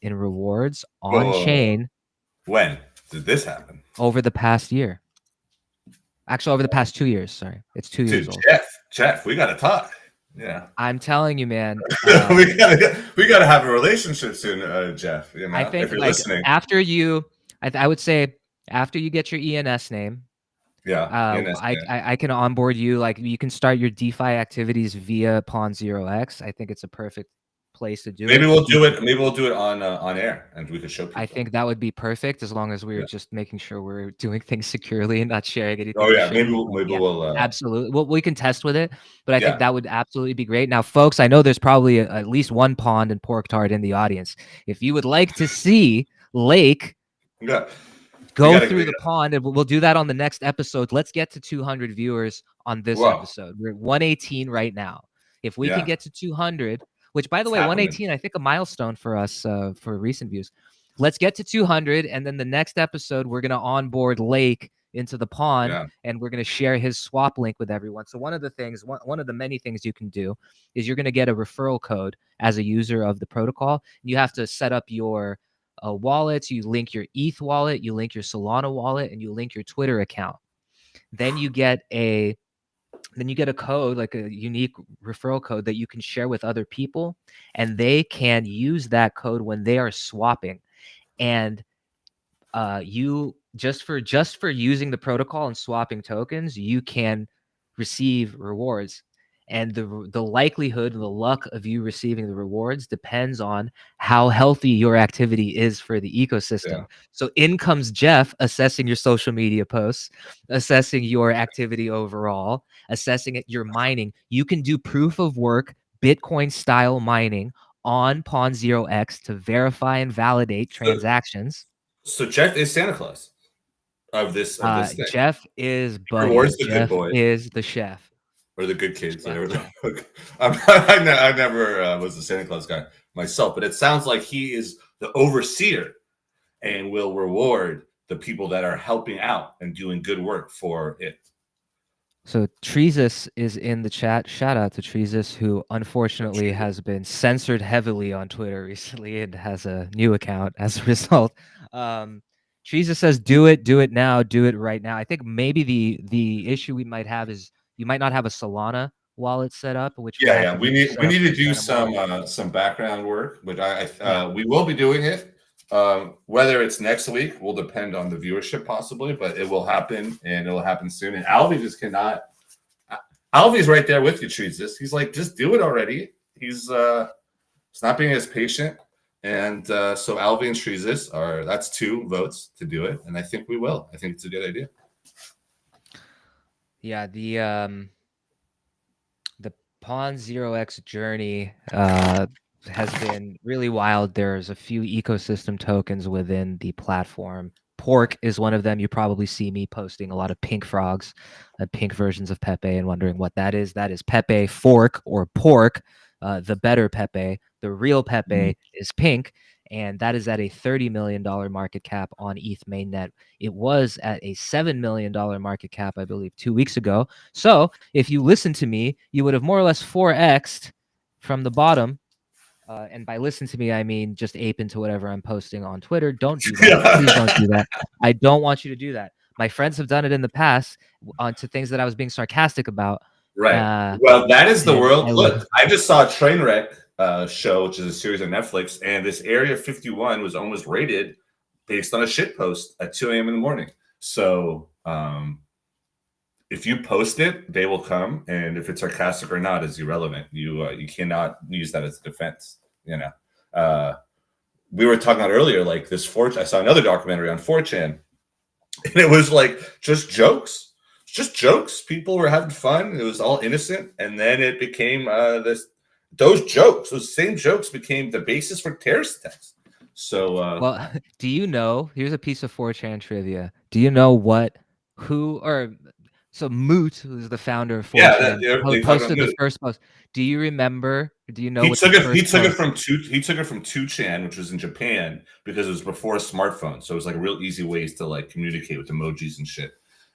in rewards on chain. When did this happen? Over the past year. Actually, over the past 2 years. Sorry, it's 2 years old. Jeff, we gotta talk. Yeah, I'm telling you, man. we gotta have a relationship soon, Jeff. You know, I think if you're like listening. after you, I would say after you get your ENS name. Yeah, I can onboard you. Like you can start your DeFi activities via Pawn Zero X. I think it's a perfect place to do it. Maybe we'll do it on air, and we could show people. I think that would be perfect as long as we're just making sure we're doing things securely and not sharing anything. Oh yeah, maybe we'll absolutely. Well, we can test with it, but I think that would absolutely be great. Now, folks, I know there's probably at least one Pond and Pork Tart in the audience. If you would like to see Lake. Go through the pond, and we'll do that on the next episode. Let's get to 200 viewers on this episode. We're at 118 right now. If we can get to 200, which by the way, 118, I think a milestone for us for recent views. Let's get to 200, and then the next episode, we're going to onboard Lake into the pond, and we're going to share his swap link with everyone. So one of the many things you can do is you're going to get a referral code as a user of the protocol. You have to set up your wallets, you link your ETH wallet, you link your Solana wallet, and you link your Twitter account. Then you get a code, like a unique referral code that you can share with other people, and they can use that code when they are swapping. And you just for using the protocol and swapping tokens, you can receive rewards. And the likelihood and the luck of you receiving the rewards depends on how healthy your activity is for the ecosystem. Yeah. So in comes Jeff assessing your social media posts, assessing your activity overall, assessing your mining. You can do proof of work, Bitcoin style mining on Pawn Zero X to verify and validate transactions. So Jeff is Santa Claus of this thing. Jeff is Buddy. Jeff is the chef. Or the good kids. I never was a Santa Claus guy myself, but it sounds like he is the overseer and will reward the people that are helping out and doing good work for it. So Treesus is in the chat. Shout out to Treesus, who unfortunately has been censored heavily on Twitter recently and has a new account as a result. Treesus says, do it now, do it right now. I think maybe the issue we might have is you might not have a Solana wallet set up, which we need to do some background work, which we will be doing it. Whether it's next week will depend on the viewership possibly, but it will happen and it will happen soon. And Alvy just cannot. Alvy's right there with you, Treesus. He's like, just do it already. He's not being as patient, and so Alvy and Treesus that's 2 votes to do it, and I think we will. I think it's a good idea. Yeah, the Pawn Zero X journey has been really wild. There's a few ecosystem tokens within the platform. Pork is one of them. You probably see me posting a lot of pink frogs, pink versions of Pepe, and wondering what that is. That is Pepe Fork or Pork, the better Pepe. The real Pepe is pink. And that is at a $30 million market cap on ETH mainnet. It was at a $7 million market cap, I believe, 2 weeks ago. So if you listen to me, you would have more or less 4x'd from the bottom. And by listen to me, I mean just ape into whatever I'm posting on Twitter. Don't do that. Please don't do that. I don't want you to do that. My friends have done it in the past onto things that I was being sarcastic about. Right. Well, that is the world. Look, I just saw a Trainwreck show, which is a series on Netflix, and this Area 51 was almost raided based on a shit post at 2 a.m. in the morning. So if you post it, they will come, and if it's sarcastic or not is irrelevant. You cannot use that as a defense. We were talking about earlier, like this 4chan. I saw another documentary on 4chan, and it was like just jokes. Just jokes. People were having fun. It was all innocent, and then it became those same jokes became the basis for terrorist attacks. So, well, do you know? Here's a piece of 4chan trivia. Do you know so Moot, who's the founder of 4chan, posted the first post. Do you remember? Do you know? He took it from 2chan, which was in Japan, because it was before smartphones, so it was like real easy ways to like communicate with emojis and shit.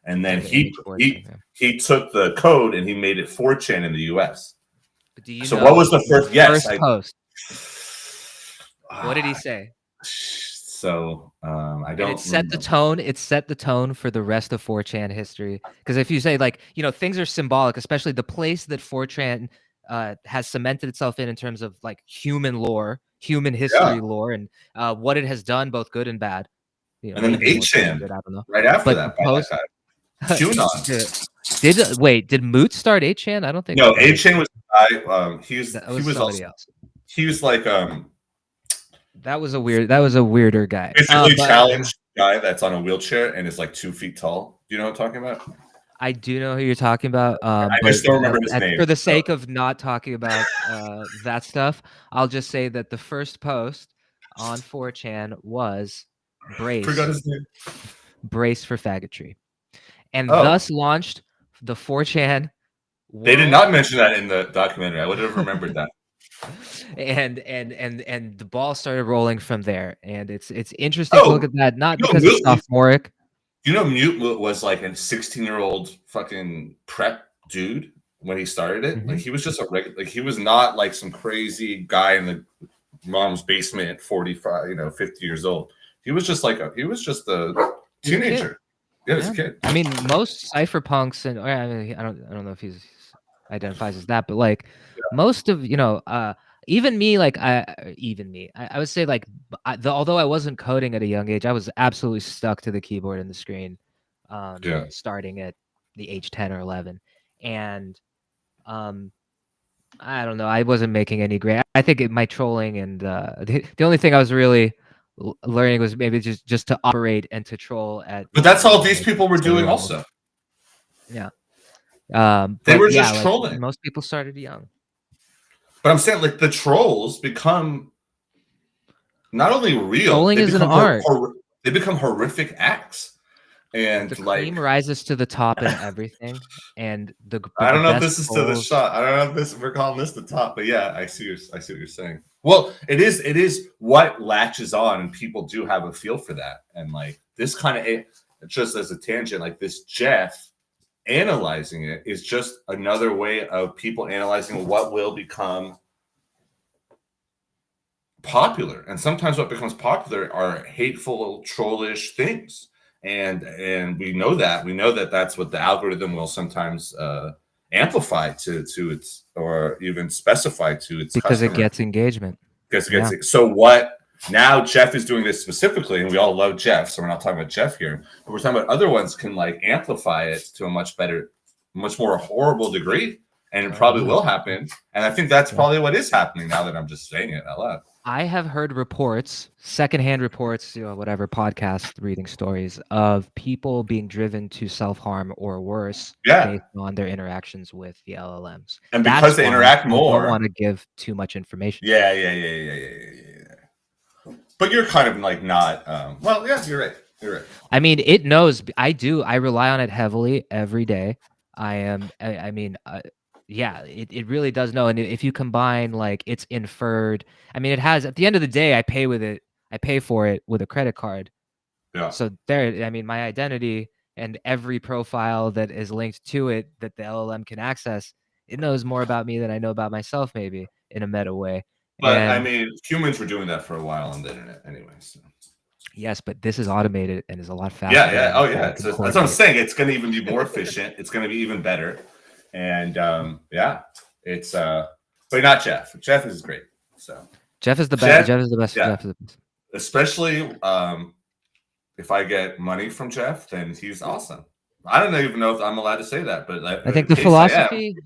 And then he took the code and he made it 4chan in the US. But do you so know what was the first? Yes, post. What did he say? So I don't. And it set the tone. It set the tone for the rest of 4chan history. Because if you say like, things are symbolic, especially the place that 4chan has cemented itself in terms of like human lore, human history lore, and what it has done, both good and bad. And then 8chan, I don't know. Right after that. QAnon. Did Moot start 8chan? I don't think. No, 8chan was he was like that was a weirder guy. Basically, challenged guy that's on a wheelchair and is like 2 feet tall. Do you know what I'm talking about? I do know who you're talking about. I just don't remember his name. For the sake of not talking about that stuff, I'll just say that the first post on 4chan was brace for faggotry, and thus launched the 4chan. They did not mention that in the documentary. I would have remembered that. And the ball started rolling from there, and it's interesting to look at that, not because it's sophomoric. Mute was like a 16-year-old fucking prep dude when he started it. Mm-hmm. Like he was just he was not like some crazy guy in the mom's basement at 45, 50 years old. He was just a teenager. Yeah, he's a kid. I mean, most cypherpunks and I don't know if he's identifies as that, but like most of even me, like I would say like although I wasn't coding at a young age, I was absolutely stuck to the keyboard and the screen, starting at the age 10 or 11, and I don't know, I wasn't making any great. I think my trolling and the only thing I was really learning was maybe just to operate and to troll at. But that's all these people were doing, also. Yeah. They were just trolling. Most people started young. But I'm saying, like, the trolls become not only real. Trolling is an art. They become horrific acts, and the cream rises to the top in everything. And I don't know if this is to the shot. I don't know if we're calling this the top, but yeah, I see what you're saying. Well, it is what latches on, and people do have a feel for that. And like this kind of, just as a tangent, like this Jeff analyzing it is just another way of people analyzing what will become popular. And sometimes what becomes popular are hateful, trollish things. And we know that that's what the algorithm will sometimes amplify to its, or even specify to its, because customer. It gets engagement. So what now Jeff is doing this specifically, and we all love Jeff, so we're not talking about Jeff here, but we're talking about other ones can like amplify it to a much more horrible degree, and it probably will happen. And I think that's probably what is happening now that I'm just saying it out loud. I have heard reports, secondhand reports, whatever, podcast reading stories of people being driven to self-harm or worse based on their interactions with the LLMs. And because they interact more, I don't want to give too much information. Yeah. But you're kind of like not, you're right. I mean, it knows, I rely on it heavily every day. It really does know. And if you combine like it's inferred, I mean, it has, at the end of the day, I pay for it with a credit card. Yeah. So there, I mean, my identity and every profile that is linked to it that the LLM can access, it knows more about me than I know about myself, maybe in a meta way. But I mean, humans were doing that for a while on the internet anyway. So. Yes, but this is automated and is a lot faster. Yeah. Oh, yeah. That's what I'm saying. It's going to even be more efficient. It's going to be even better. And it's but not Jeff. Jeff is great. So Jeff is the best. Jeff is the best. Yeah. Jeff is the best. Especially if I get money from Jeff, then he's awesome. I don't even know if I'm allowed to say that, but I think the philosophy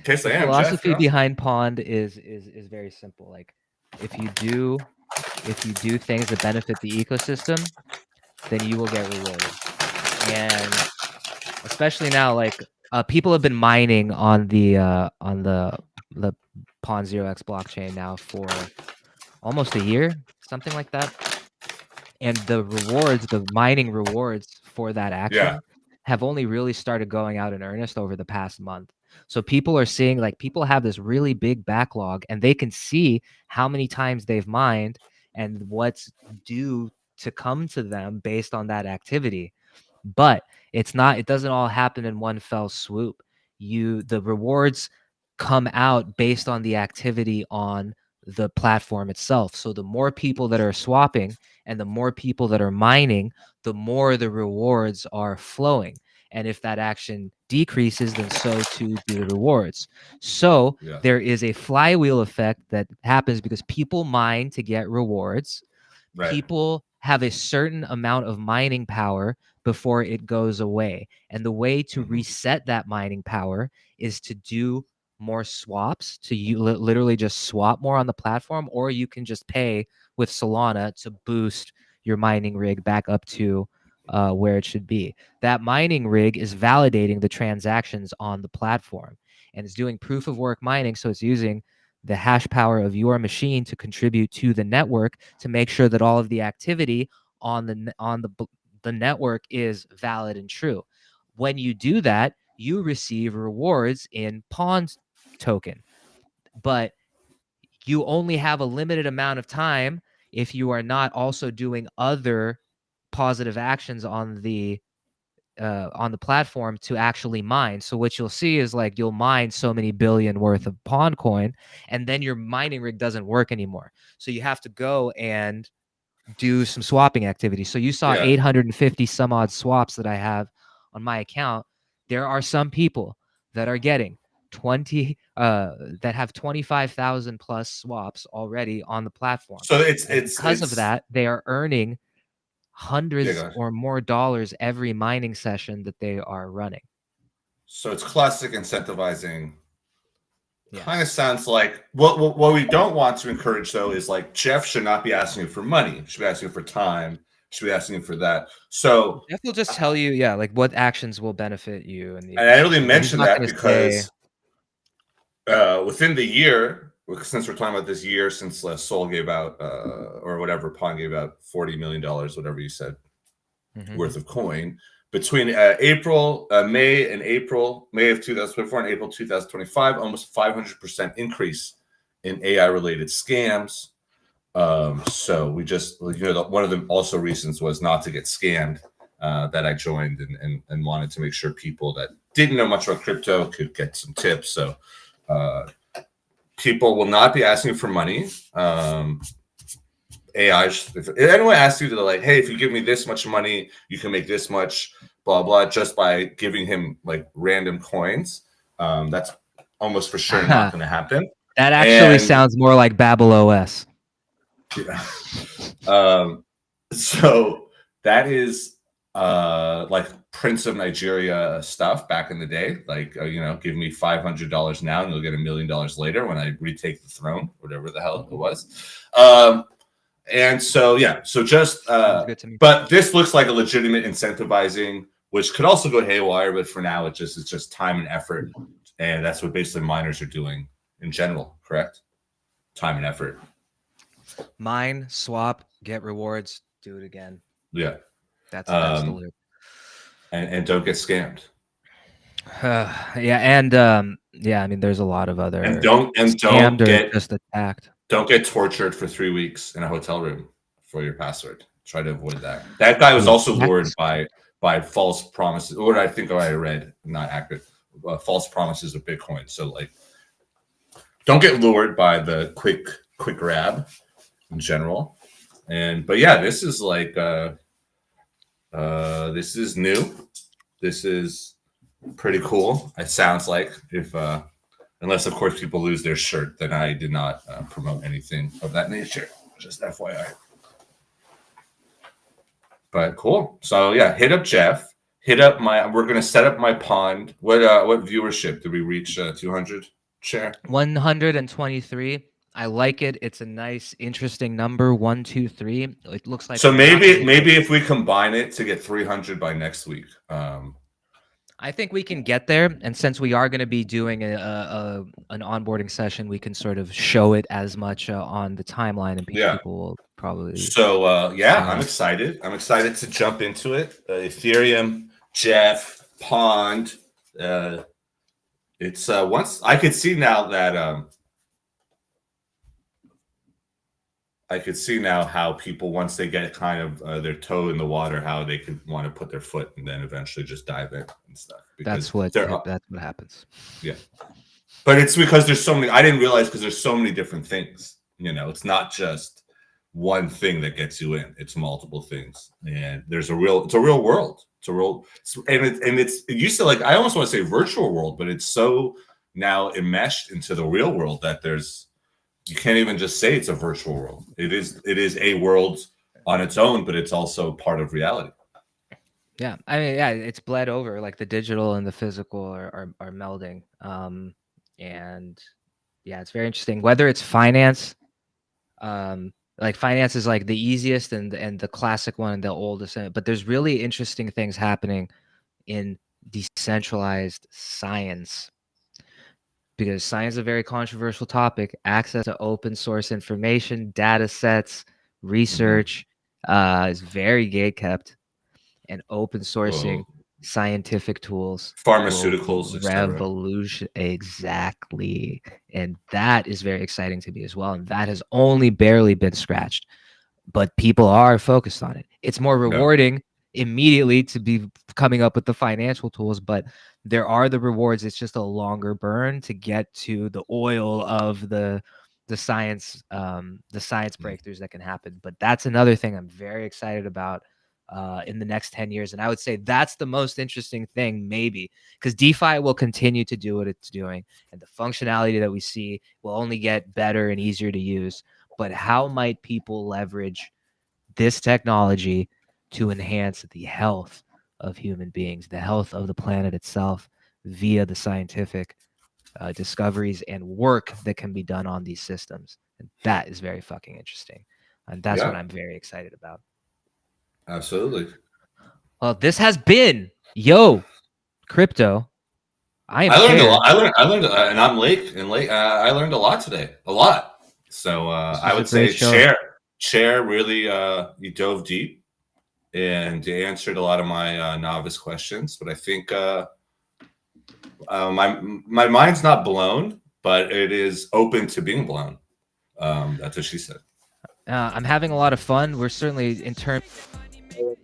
philosophy Jeff, behind Pond is very simple. Like if you do things that benefit the ecosystem, then you will get rewarded. And especially now, like people have been mining on the Pond 0x blockchain now for almost a year, something like that. And the rewards, the mining rewards for that action have only really started going out in earnest over the past month. So people are seeing, like, people have this really big backlog and they can see how many times they've mined and what's due to come to them based on that activity. But it doesn't all happen in one fell swoop. The rewards come out based on the activity on the platform itself. So the more people that are swapping and the more people that are mining, the more the rewards are flowing. And if that action decreases, then so too do the rewards. So there is a flywheel effect that happens because people mine to get rewards. Right. People have a certain amount of mining power before it goes away. And the way to reset that mining power is to do more swaps, to literally just swap more on the platform, or you can just pay with Solana to boost your mining rig back up to where it should be. That mining rig is validating the transactions on the platform and it's doing proof of work mining. So it's using the hash power of your machine to contribute to the network to make sure that all of the activity on the network is valid and true. When you do that, you receive rewards in Pond token, but you only have a limited amount of time if you are not also doing other positive actions on the platform to actually mine. So what you'll see is like you'll mine so many billion worth of Pond coin and then your mining rig doesn't work anymore. So you have to go and do some swapping activity. So you saw 850 some odd swaps that I have on my account. There are some people that are getting 20 that have 25,000 plus swaps already on the platform. So it's because of that, they are earning hundreds or more dollars every mining session that they are running. So it's classic incentivizing. Kind of sounds like what we don't want to encourage though is like Jeff should not be asking you for money. Should be asking you for time. Should be asking you for that. So Jeff will just tell you, like what actions will benefit you. And I only mention that because within the year, since we're talking about this year, since Sol gave out or whatever, Pond gave out $40 million, whatever you said, worth of coin. Between May of 2024 and April 2025, almost 500% increase in AI-related scams. So we just, one of the also reasons was not to get scammed that I joined and wanted to make sure people that didn't know much about crypto could get some tips. So people will not be asking for money. AI, if anyone asks you to like, hey, if you give me this much money, you can make this much, blah, blah, just by giving him like random coins. That's almost for sure not going to happen. That actually sounds more like Babel OS. Yeah. So that is like Prince of Nigeria stuff back in the day. Like, give me $500 now and you'll get $1 million later when I retake the throne, whatever the hell it was. And so, so just, but this looks like a legitimate incentivizing, which could also go haywire, but for now it's just time and effort. And that's what basically miners are doing in general, correct? Time and effort. Mine, swap, get rewards, do it again. Yeah. That's the loop. And don't get scammed. I mean, there's a lot of other and don't get just attacked. Don't get tortured for 3 weeks in a hotel room for your password. Try to avoid that. That guy was also lured by false promises, or I think I read not accurate, false promises of Bitcoin. So like, don't get lured by the quick grab in general. But this is like this is new. This is pretty cool. It sounds like unless of course people lose their shirt, then I did not promote anything of that nature. Just FYI. But cool. So hit up Jeff. hit up my. We're gonna set up my pond. What viewership did we reach? 200 share. 123. I like it. It's a nice, interesting number. 123. It looks like So we're not maybe gonna- if we combine it to get 300 by next week. I think we can get there, and since we are going to be doing an onboarding session, we can sort of show it as much on the timeline, and Yeah. people will probably. So yeah, I'm excited. I'm excited to jump into it. Ethereum, Jeff, Pond. It's once I could see now that I could see now how people, once they get kind of their toe in the water, how they could want to put their foot and then eventually just dive in and stuff. That's what happens. Yeah, but it's because there's so many. I didn't realize because there's so many different things. It's not just one thing that gets you in. It's multiple things, and it's a real world. It used to, like, I almost want to say virtual world, but it's so now enmeshed into the real world that you can't even just say it's a virtual world. It is a world on its own, but it's also part of reality. Yeah, I mean, yeah, it's bled over. Like the digital and the physical are melding. And yeah, it's very interesting. Whether it's finance, like finance is like the easiest and the classic one and the oldest, but there's really interesting things happening in decentralized science. Because science is a very controversial topic. Access to open source information, data sets, research is very gatekept, and open sourcing scientific tools, pharmaceuticals, revolution, exactly, and that is very exciting to me as well. And that has only barely been scratched, but people are focused on it. It's more rewarding immediately to be coming up with the financial tools, but there are the rewards. It's just a longer burn to get to the oil of the science breakthroughs that can happen. But that's another thing I'm very excited about in the next 10 years. And I would say that's the most interesting thing, maybe, because DeFi will continue to do what it's doing, and the functionality that we see will only get better and easier to use. But how might people leverage this technology to enhance the health of human beings, the health of the planet itself, via the scientific discoveries and work that can be done on these systems? And that is very fucking interesting. And that's what I'm very excited about. Absolutely. Well, this has been Crypto. I learned a lot. I learned, and I'm late. I learned a lot today. A lot. So I would say Chair really you dove deep and answered a lot of my novice questions. But I think my mind's not blown, but it is open to being blown. That's what she said. I'm having a lot of fun. We're certainly, in terms of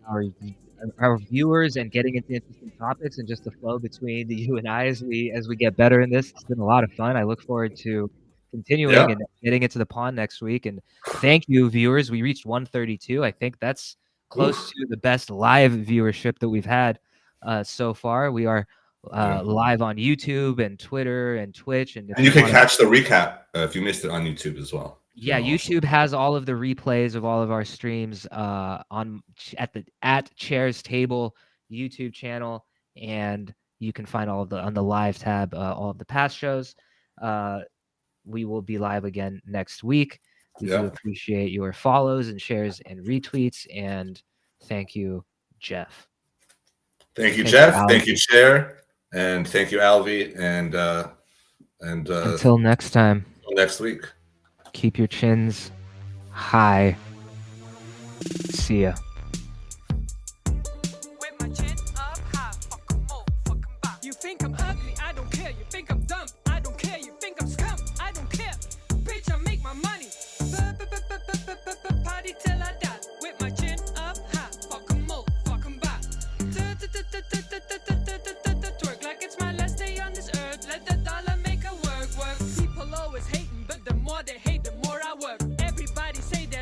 our viewers and getting into interesting topics and just the flow between you and I as we get better in this. It's been a lot of fun. I look forward to continuing and getting into the pond next week. And thank you, viewers. We reached 132. I think that's close to the best live viewership that we've had so far. We are live on YouTube and Twitter and Twitch, and you can catch the recap if you missed it on YouTube as well. Yeah, YouTube has all of the replays of all of our streams at Chairs Table YouTube channel, and you can find all of on the live tab all of the past shows. We will be live again next week. We do appreciate your follows and shares and retweets, and thank you, Jeff. Thank you, Jeff. Thank you, Chair, and thank you, Alvi, and until next time. Next week. Keep your chins high. See ya.